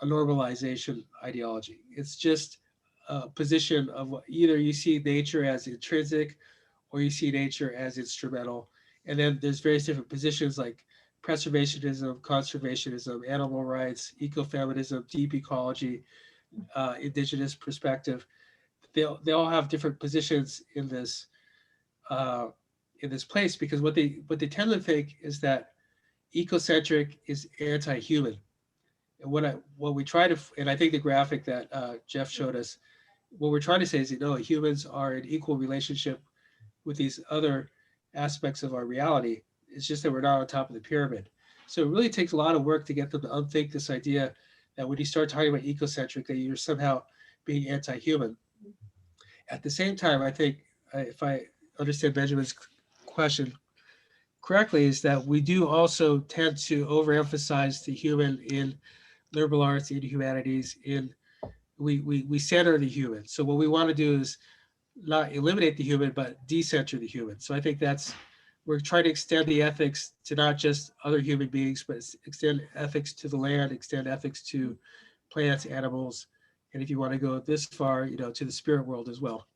a normalization ideology. It's just a position of either you see nature as intrinsic or you see nature as instrumental. And then there's various different positions like preservationism, conservationism, animal rights, ecofeminism, deep ecology, indigenous perspective. They all have different positions uh, in this place, because what they tend to think is that ecocentric is anti-human. And what we try to, and I think the graphic that Jeff showed us, what we're trying to say is that no, humans are in equal relationship with these other aspects of our reality. It's just that we're not on top of the pyramid. So it really takes a lot of work to get them to unthink this idea that when you start talking about ecocentric, that you're somehow being anti-human. At the same time, I think, if I understand Benjamin's question correctly, is that we do also tend to overemphasize the human in liberal arts, in humanities, we center the human. So what we want to do is not eliminate the human, but decenter the human. So I think we're trying to extend the ethics to not just other human beings, but extend ethics to the land, extend ethics to plants, animals, and if you want to go this far, to the spirit world as well.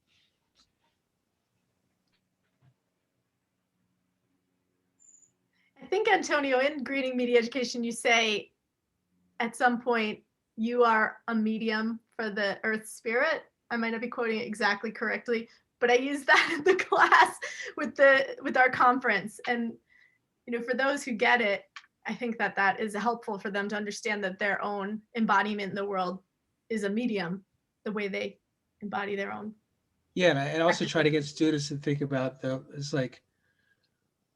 I think, Antonio, in Greening Media Education, you say at some point you are a medium for the earth spirit. I might not be quoting it exactly correctly, but I used that in the class with our conference. And for those who get it, I think that is helpful for them to understand that their own embodiment in the world is a medium, the way they embody their own. Yeah, and I also try to get students to think about it's like,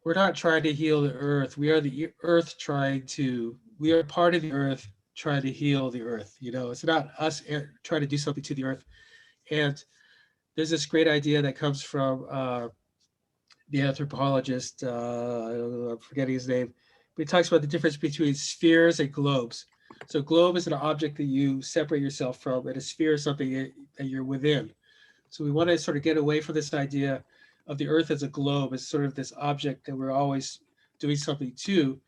we're not trying to heal the earth. We are the earth we are part of the earth trying to heal the earth. It's not us trying to do something to the earth. And there's this great idea that comes from the anthropologist, I'm forgetting his name, but he talks about the difference between spheres and globes. So globe is an object that you separate yourself from, and a sphere is something that you're within. So we want to sort of get away from this idea of the earth as a globe, as sort of this object that we're always doing something to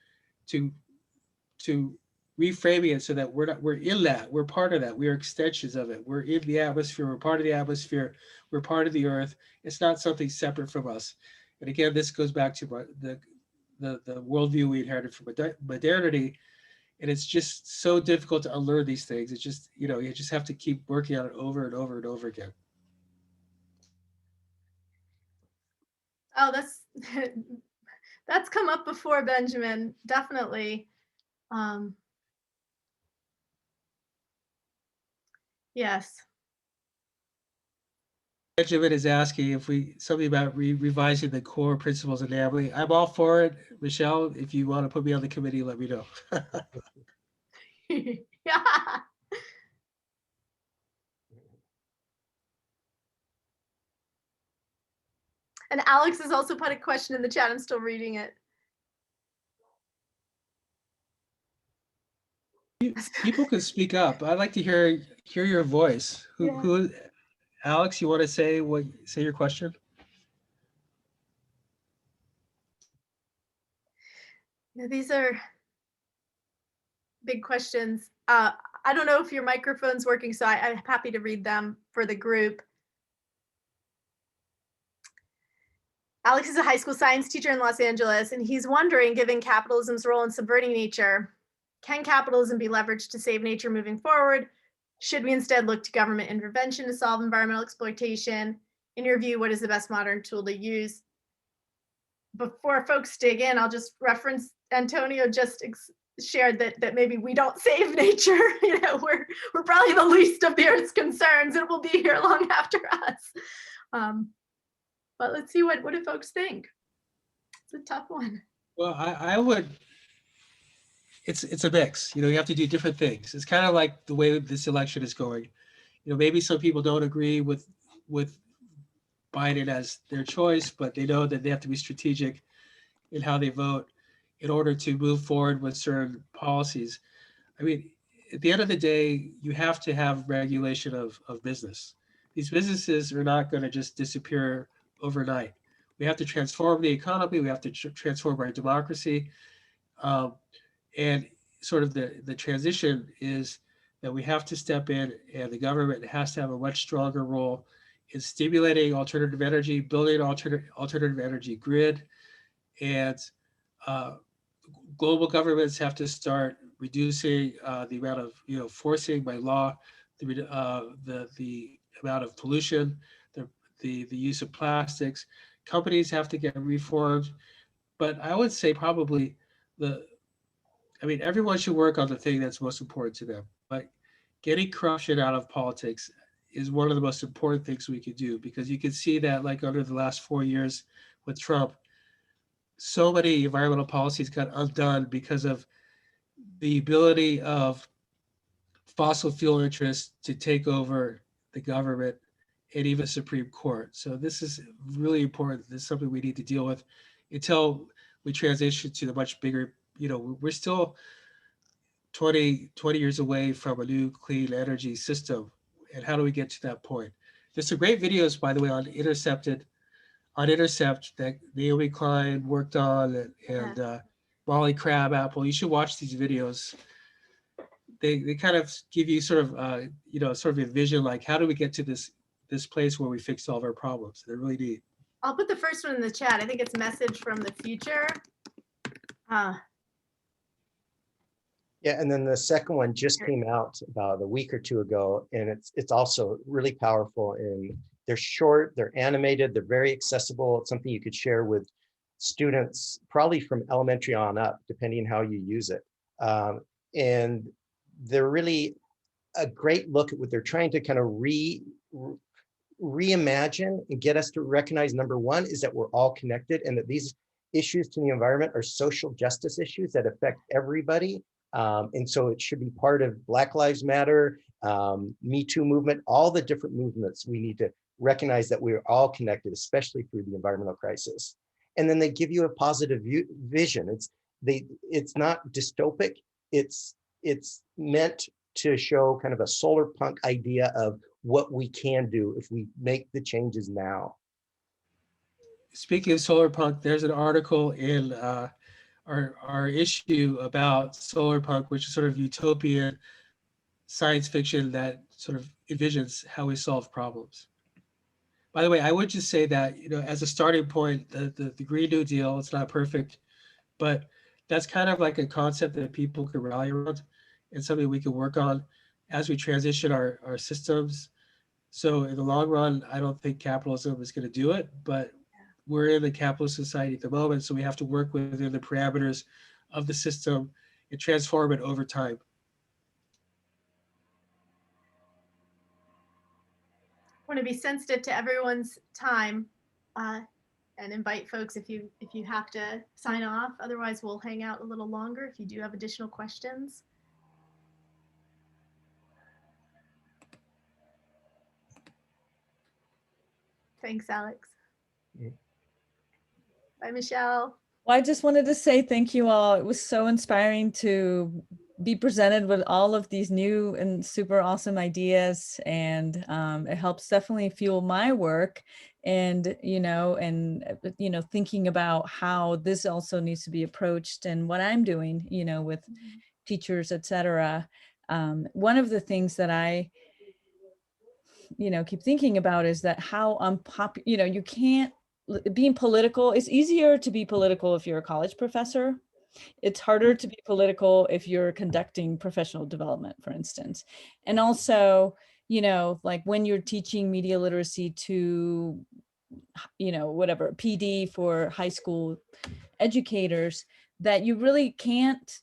reframing it so that we're in that, we're part of that, we are extensions of it, we're in the atmosphere, we're part of the atmosphere, we're part of the earth. It's not something separate from us. And again, this goes back to the worldview we inherited from modernity. And it's just so difficult to unlearn these things. It's just, you just have to keep working on it over and over and over again. Oh, that's come up before, Benjamin, definitely. Yes. Benjamin is asking if something about revising the core principles of NAMLI. I'm all for it. Michelle, if you want to put me on the committee, let me know. Yeah. And Alex has also put a question in the chat. I'm still reading it. People can speak up. I'd like to hear your voice. Who Alex, you want to say your question? Yeah, these are big questions. I don't know if your microphone's working, so I'm happy to read them for the group. Alex is a high school science teacher in Los Angeles, and he's wondering, given capitalism's role in subverting nature, can capitalism be leveraged to save nature moving forward? Should we instead look to government intervention to solve environmental exploitation? In your view, what is the best modern tool to use? Before folks dig in, I'll just reference Antonio just shared that maybe we don't save nature. We're probably the least of the Earth's concerns. It will be here long after us. But let's see what do folks think. It's a tough one. Well, I would. It's a mix. You have to do different things. It's kind of like the way this election is going. Maybe some people don't agree with Biden as their choice, but they know that they have to be strategic in how they vote in order to move forward with certain policies. I mean, at the end of the day, you have to have regulation of business. These businesses are not going to just disappear overnight. we have to transform the economy, we have to transform our democracy. And sort of the transition is that we have to step in, and the government has to have a much stronger role in stimulating alternative energy, building an alternative energy grid, and global governments have to start reducing the amount of, forcing by law the amount of pollution, the use of plastics. Companies have to get reformed, but I would say probably the everyone should work on the thing that's most important to them. But getting corruption out of politics is one of the most important things we could do, because you can see that, like, under the last 4 years with Trump, so many environmental policies got undone because of the ability of fossil fuel interests to take over the government and even Supreme Court. So this is really important. This is something we need to deal with until we transition to the much bigger, we're still 20 years away from a new clean energy system. And how do we get to that point? There's some great videos, by the way, on Intercept that Naomi Klein worked on, and Molly Crabapple. You should watch these videos. They kind of give you sort of a vision, like, how do we get to this place where we fix all of our problems? They're really neat. I'll put the first one in the chat. I think it's Message from the Future. Yeah, and then the second one just came out about a week or two ago, and it's also really powerful. And they're short, they're animated, they're very accessible. It's something you could share with students, probably from elementary on up, depending how you use it. And they're really a great look at what they're trying to kind of reimagine and get us to recognize. Number one is that we're all connected, and that these issues to the environment are social justice issues that affect everybody. And so it should be part of Black Lives Matter, Me Too movement, all the different movements. We need to recognize that we're all connected, especially through the environmental crisis. And then they give you a positive vision. It's not dystopic. It's meant to show kind of a solar punk idea of what we can do if we make the changes now. Speaking of solar punk, there's an article in our issue about solar punk, which is sort of utopian science fiction that sort of envisions how we solve problems. By the way, I would just say that, as a starting point, the Green New Deal, it's not perfect, but that's kind of like a concept that people can rally around and something we can work on as we transition our systems. So in the long run, I don't think capitalism is going to do it, but we're in the capitalist society at the moment, so we have to work within the parameters of the system and transform it over time. I want to be sensitive to everyone's time and invite folks if you have to sign off. Otherwise, we'll hang out a little longer if you do have additional questions. Thanks, Alex. Yeah. Bye, Michelle. Well, I just wanted to say thank you all. It was so inspiring to be presented with all of these new and super awesome ideas, and it helps definitely fuel my work, and thinking about how this also needs to be approached and what I'm doing, with teachers, etc. One of the things that I keep thinking about is that how unpopular, you can't, being political, it's easier to be political if you're a college professor. It's harder to be political if you're conducting professional development, for instance. And also, like when you're teaching media literacy to, whatever, PD for high school educators, that you really can't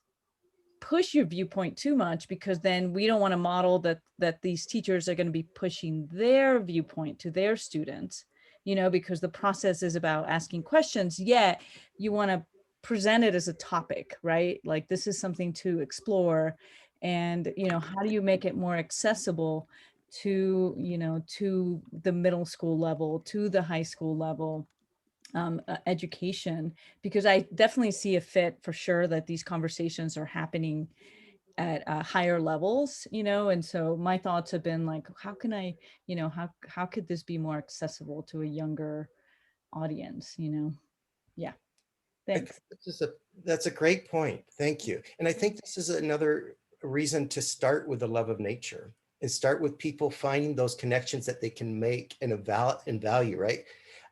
push your viewpoint too much, because then we don't want to model that these teachers are going to be pushing their viewpoint to their students, because the process is about asking questions, yet you want to present it as a topic, right? Like, this is something to explore. And, how do you make it more accessible to, to the middle school level, to the high school level? Education, because I definitely see a fit for sure that these conversations are happening at higher levels, and so my thoughts have been like, how can I, how could this be more accessible to a younger audience, you know? Yeah, thanks. That's a great point. Thank you. And I think this is another reason to start with the love of nature and start with people finding those connections that they can make and value, right?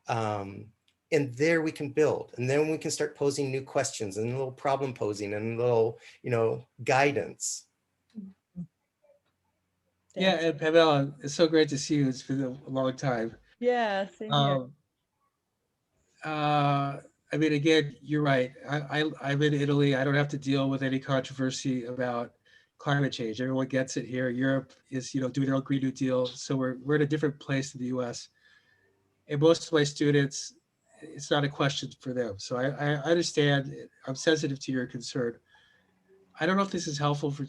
And there we can build, and then we can start posing new questions and a little problem posing and a little, guidance. Yeah, Thanks. and Pamela, it's so great to see you. It's been a long time. Yeah, same here. I mean, again, you're right. I'm in Italy. I don't have to deal with any controversy about climate change. Everyone gets it here. Europe is, doing their own Green New Deal. So we're in a different place in the US. And most of my students, it's not a question for them. So I understand. I'm sensitive to your concern. I don't know if this is helpful for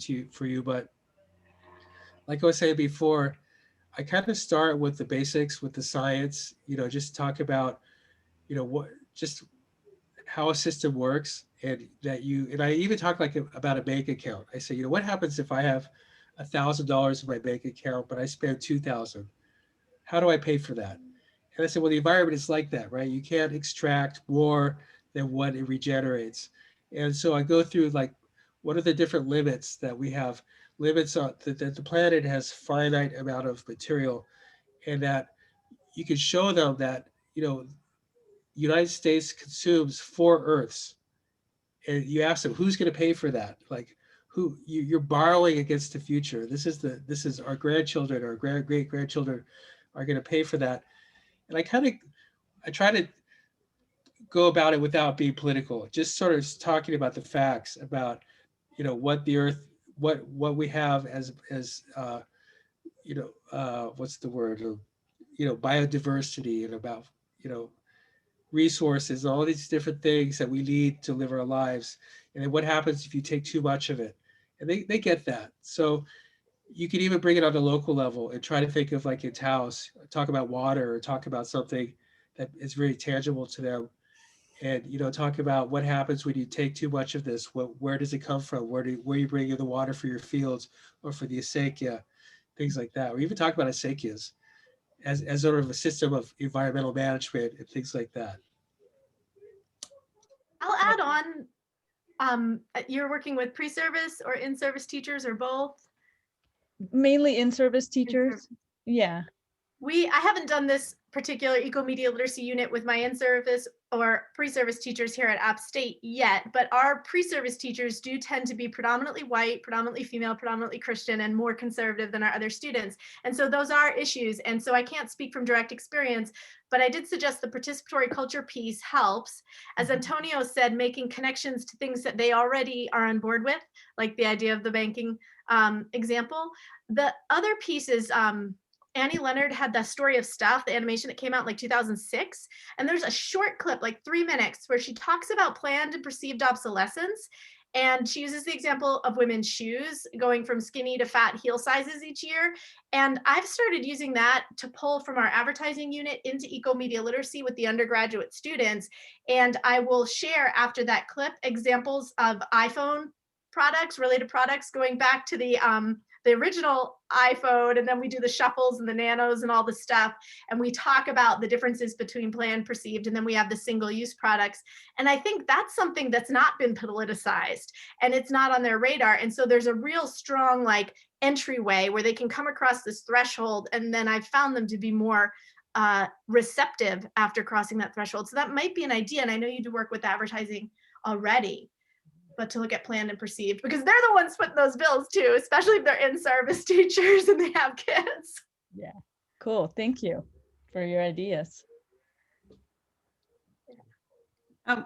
you, but like I was saying before, I kind of start with the basics, with the science, just talk about, what just how a system works, and and I even talk like about a bank account. I say, what happens if I have $1,000 in my bank account, but I spend 2,000? How do I pay for that? And I said, well, the environment is like that, right? You can't extract more than what it regenerates. And so I go through like, what are the different limits that we have? Limits on that the planet has finite amount of material, and that you can show them that, United States consumes 4 Earths. And you ask them, who's going to pay for that? Like, you're borrowing against the future. This is our grandchildren or great grandchildren are going to pay for that. And I try to go about it without being political, just sort of talking about the facts about, what the earth, what we have as what's the word, biodiversity, and about, resources, all these different things that we need to live our lives. And then what happens if you take too much of it? And they get that. So you can even bring it on the local level and try to think of like its house, talk about water, or talk about something that is very tangible to them. And, talk about what happens when you take too much of this. Where does it come from? Where you bring in the water for your fields or for the acequia, things like that. Or even talk about acequias as sort of a system of environmental management and things like that. I'll add on, you're working with pre-service or in-service teachers or both? Mainly in-service teachers. Yeah. I haven't done this particular Ecomedia literacy unit with my in-service or pre-service teachers here at App State yet, but our pre-service teachers do tend to be predominantly white, predominantly female, predominantly Christian, and more conservative than our other students. And so those are issues. And so I can't speak from direct experience, but I did suggest the participatory culture piece helps. As Antonio said, making connections to things that they already are on board with, like the idea of the banking example. The other piece is, Annie Leonard had the Story of Stuff, the animation that came out in like 2006. And there's a short clip, like 3 minutes, where she talks about planned and perceived obsolescence. And she uses the example of women's shoes going from skinny to fat heel sizes each year. And I've started using that to pull from our advertising unit into Ecomedia literacy with the undergraduate students. And I will share after that clip examples of iPhone products, related products, going back to the original iPhone, and then we do the shuffles and the nanos and all the stuff. And we talk about the differences between planned, perceived, and then we have the single-use products. And I think that's something that's not been politicized and it's not on their radar. And so there's a real strong like entryway where they can come across this threshold. And then I've found them to be more receptive after crossing that threshold. So that might be an idea. And I know you do work with advertising already, but to look at planned and perceived, because they're the ones putting those bills too, especially if they're in-service teachers and they have kids. Yeah, cool. Thank you for your ideas.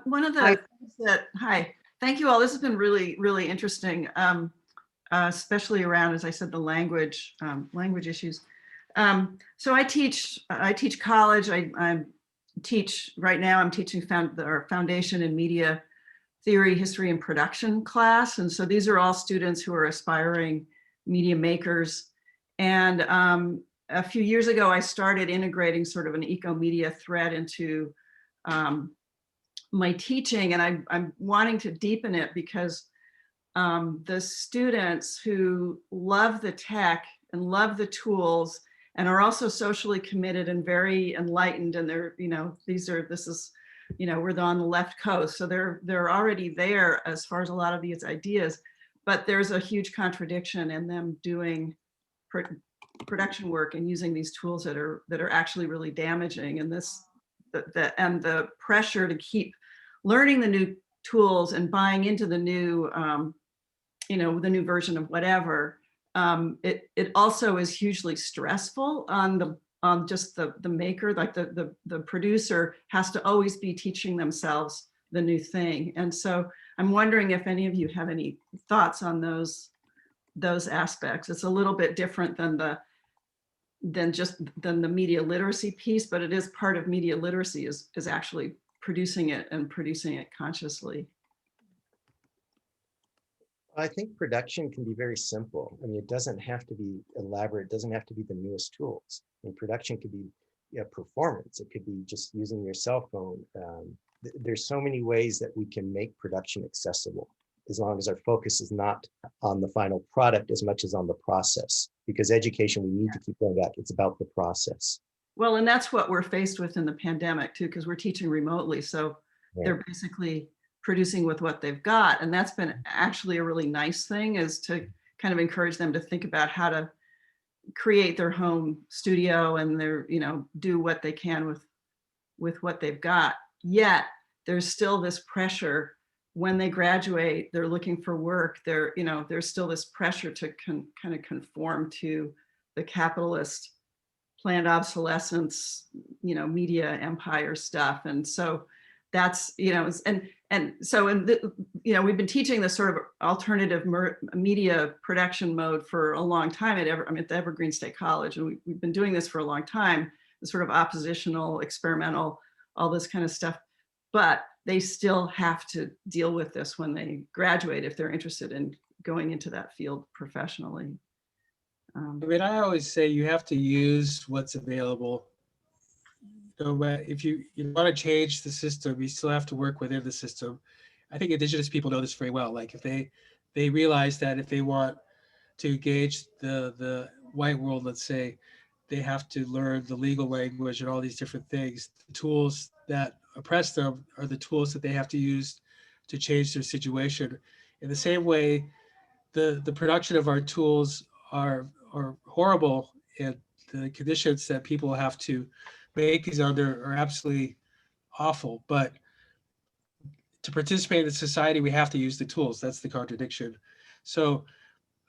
One of the things that, hi, thank you all. This has been really, really interesting, especially around, as I said, the language issues. So I teach college. I teach right now. I'm teaching our foundation in media theory, history, and production class. And so these are all students who are aspiring media makers. And a few years ago, I started integrating sort of an eco-media thread into my teaching. And I'm wanting to deepen it because the students who love the tech and love the tools and are also socially committed and very enlightened. And they're, this is, we're on the left coast. So they're already there as far as a lot of these ideas, but there's a huge contradiction in them doing production work and using these tools that are actually really damaging. And and the pressure to keep learning the new tools and buying into the new, the new version of whatever, it also is hugely stressful on just the maker. Like the producer has to always be teaching themselves the new thing. And so I'm wondering if any of you have any thoughts on those aspects. It's a little bit different than the media literacy piece, but it is part of media literacy is actually producing it and producing it consciously. I think production can be very simple. I mean, it doesn't have to be elaborate. It doesn't have to be the newest tools. I mean, production could be performance. It could be just using your cell phone. There's so many ways that we can make production accessible, as long as our focus is not on the final product as much as on the process. Because education, we need to keep going back. It's about the process. Well, and that's what we're faced with in the pandemic too, because we're teaching remotely. So they're basically producing with what they've got. And that's been actually a really nice thing, is to kind of encourage them to think about how to create their home studio and their, do what they can with what they've got. Yet there's still this pressure when they graduate, they're looking for work. There's still this pressure to kind of conform to the capitalist planned obsolescence, media empire stuff. And so that's, so we've been teaching this sort of alternative media production mode for a long time at the Evergreen State College. And we've been doing this for a long time, the sort of oppositional, experimental, all this kind of stuff. But they still have to deal with this when they graduate if they're interested in going into that field professionally. I always say you have to use what's available. So if you want to change the system, you still have to work within the system. I think Indigenous people know this very well. Like if they realize that if they want to engage the white world, let's say, they have to learn the legal language and all these different things. The tools that oppress them are the tools that they have to use to change their situation. In the same way, the production of our tools are horrible, and the conditions that people have to make these under are absolutely awful. But to participate in society, we have to use the tools. That's the contradiction. So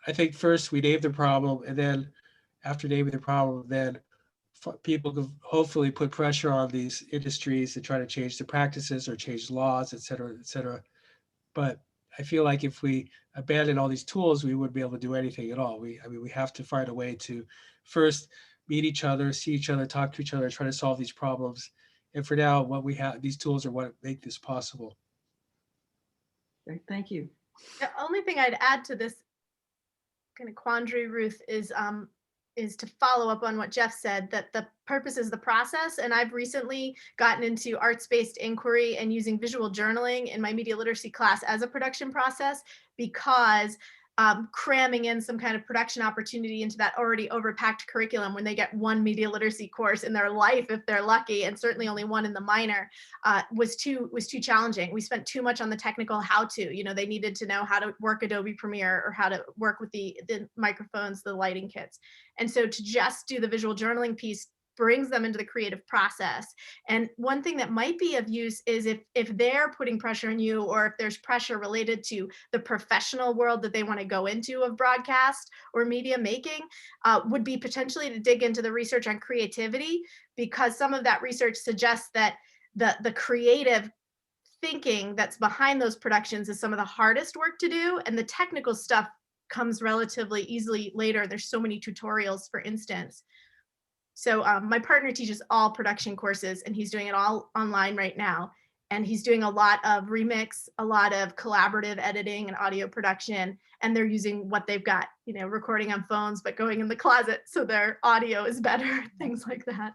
I think first we name the problem, and then after naming the problem, then people can hopefully put pressure on these industries to try to change the practices or change laws, et cetera, et cetera. But I feel like if we abandon all these tools, we wouldn't be able to do anything at all. We have to find a way to first meet each other, see each other, talk to each other, try to solve these problems. And for now, what we have, these tools are what make this possible. Great, thank you. The only thing I'd add to this kind of quandary, Ruth, is to follow up on what Jeff said, that the purpose is the process. And I've recently gotten into arts-based inquiry and using visual journaling in my media literacy class as a production process, because cramming in some kind of production opportunity into that already overpacked curriculum when they get one media literacy course in their life, if they're lucky, and certainly only one in the minor, was too challenging. We spent too much on the technical how-to. They needed to know how to work Adobe Premiere or how to work with the microphones, the lighting kits. And so to just do the visual journaling piece brings them into the creative process. And one thing that might be of use is if they're putting pressure on you, or if there's pressure related to the professional world that they want to go into of broadcast or media making, would be potentially to dig into the research on creativity, because some of that research suggests that the creative thinking that's behind those productions is some of the hardest work to do, and the technical stuff comes relatively easily later. There's so many tutorials, for instance. So my partner teaches all production courses, and he's doing it all online right now. And he's doing a lot of remix, a lot of collaborative editing and audio production. And they're using what they've got, recording on phones, but going in the closet so their audio is better, things like that.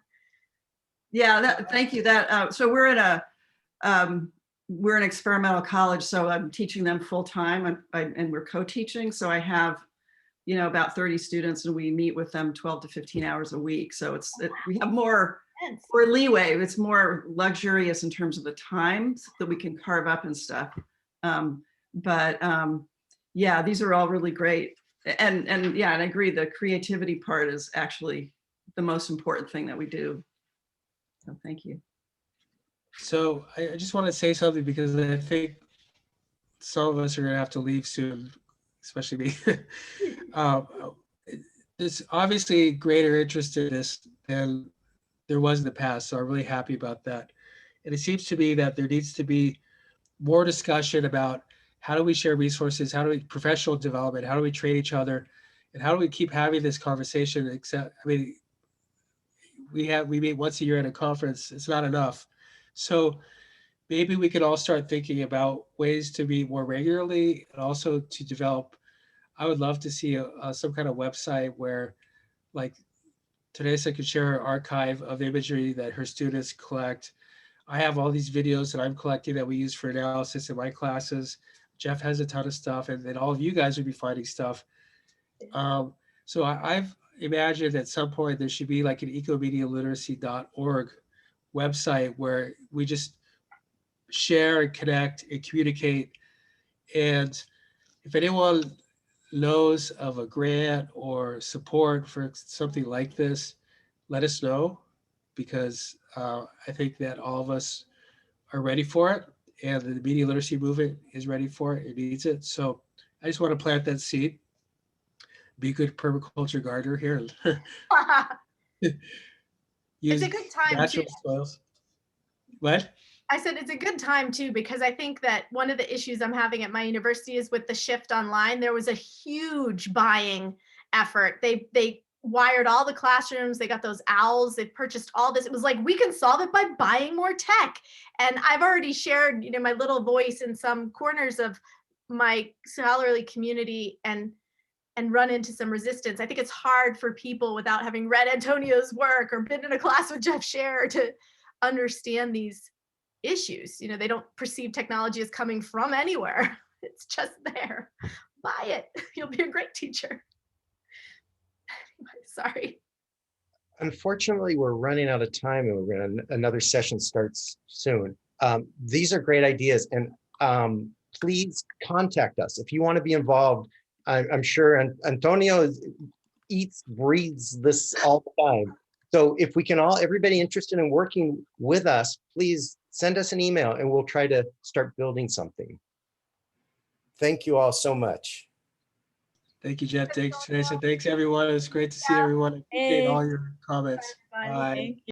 Yeah, thank you. So we're an experimental college, so I'm teaching them full time, and we're co-teaching. So I have about 30 students, and we meet with them 12 to 15 hours a week. So we have more leeway. It's more luxurious in terms of the times that we can carve up and stuff. Yeah, these are all really great. And yeah, and I agree, the creativity part is actually the most important thing that we do. So thank you. So I just want to say something because I think some of us are going to have to leave soon, especially me. There's obviously greater interest in this than there was in the past, so I'm really happy about that. And it seems to me that there needs to be more discussion about how do we share resources, how do we professional development, how do we train each other, and how do we keep having this conversation? Except, I mean, we meet once a year at a conference. It's not enough. So maybe we could all start thinking about ways to meet more regularly and also to develop. I would love to see some kind of website where, like, Theresa could share her archive of imagery that her students collect. I have all these videos that I'm collecting that we use for analysis in my classes. Jeff has a ton of stuff, and then all of you guys would be finding stuff. So I've imagined at some point there should be like an ecomedialiteracy.org website where we just share and connect and communicate. And if anyone knows of a grant or support for something like this, let us know, because I think that all of us are ready for it, and the media literacy movement is ready for it. It needs it. So I just want to plant that seed. Be a good permaculture gardener here. It's Use a good time natural too. soils. What? I said it's a good time too, because I think that one of the issues I'm having at my university is with the shift online. There was a huge buying effort. They wired all the classrooms. They got those owls. They purchased all this. It was like, we can solve it by buying more tech. And I've already shared, my little voice in some corners of my scholarly community and run into some resistance. I think it's hard for people without having read Antonio's work or been in a class with Jeff Scher to understand these issues. They don't perceive technology as coming from anywhere. It's just there. Buy it. You'll be a great teacher. Sorry. Unfortunately, we're running out of time, and another session starts soon. These are great ideas, and please contact us if you want to be involved. I'm sure Antonio eats, breathes this all the time. So if we can everybody interested in working with us, please send us an email and we'll try to start building something. Thank you all so much. Thank you, Jeff. Thanks, Teresa. Thanks, everyone. It's great to see everyone. I appreciate all your comments. Bye. Thank you.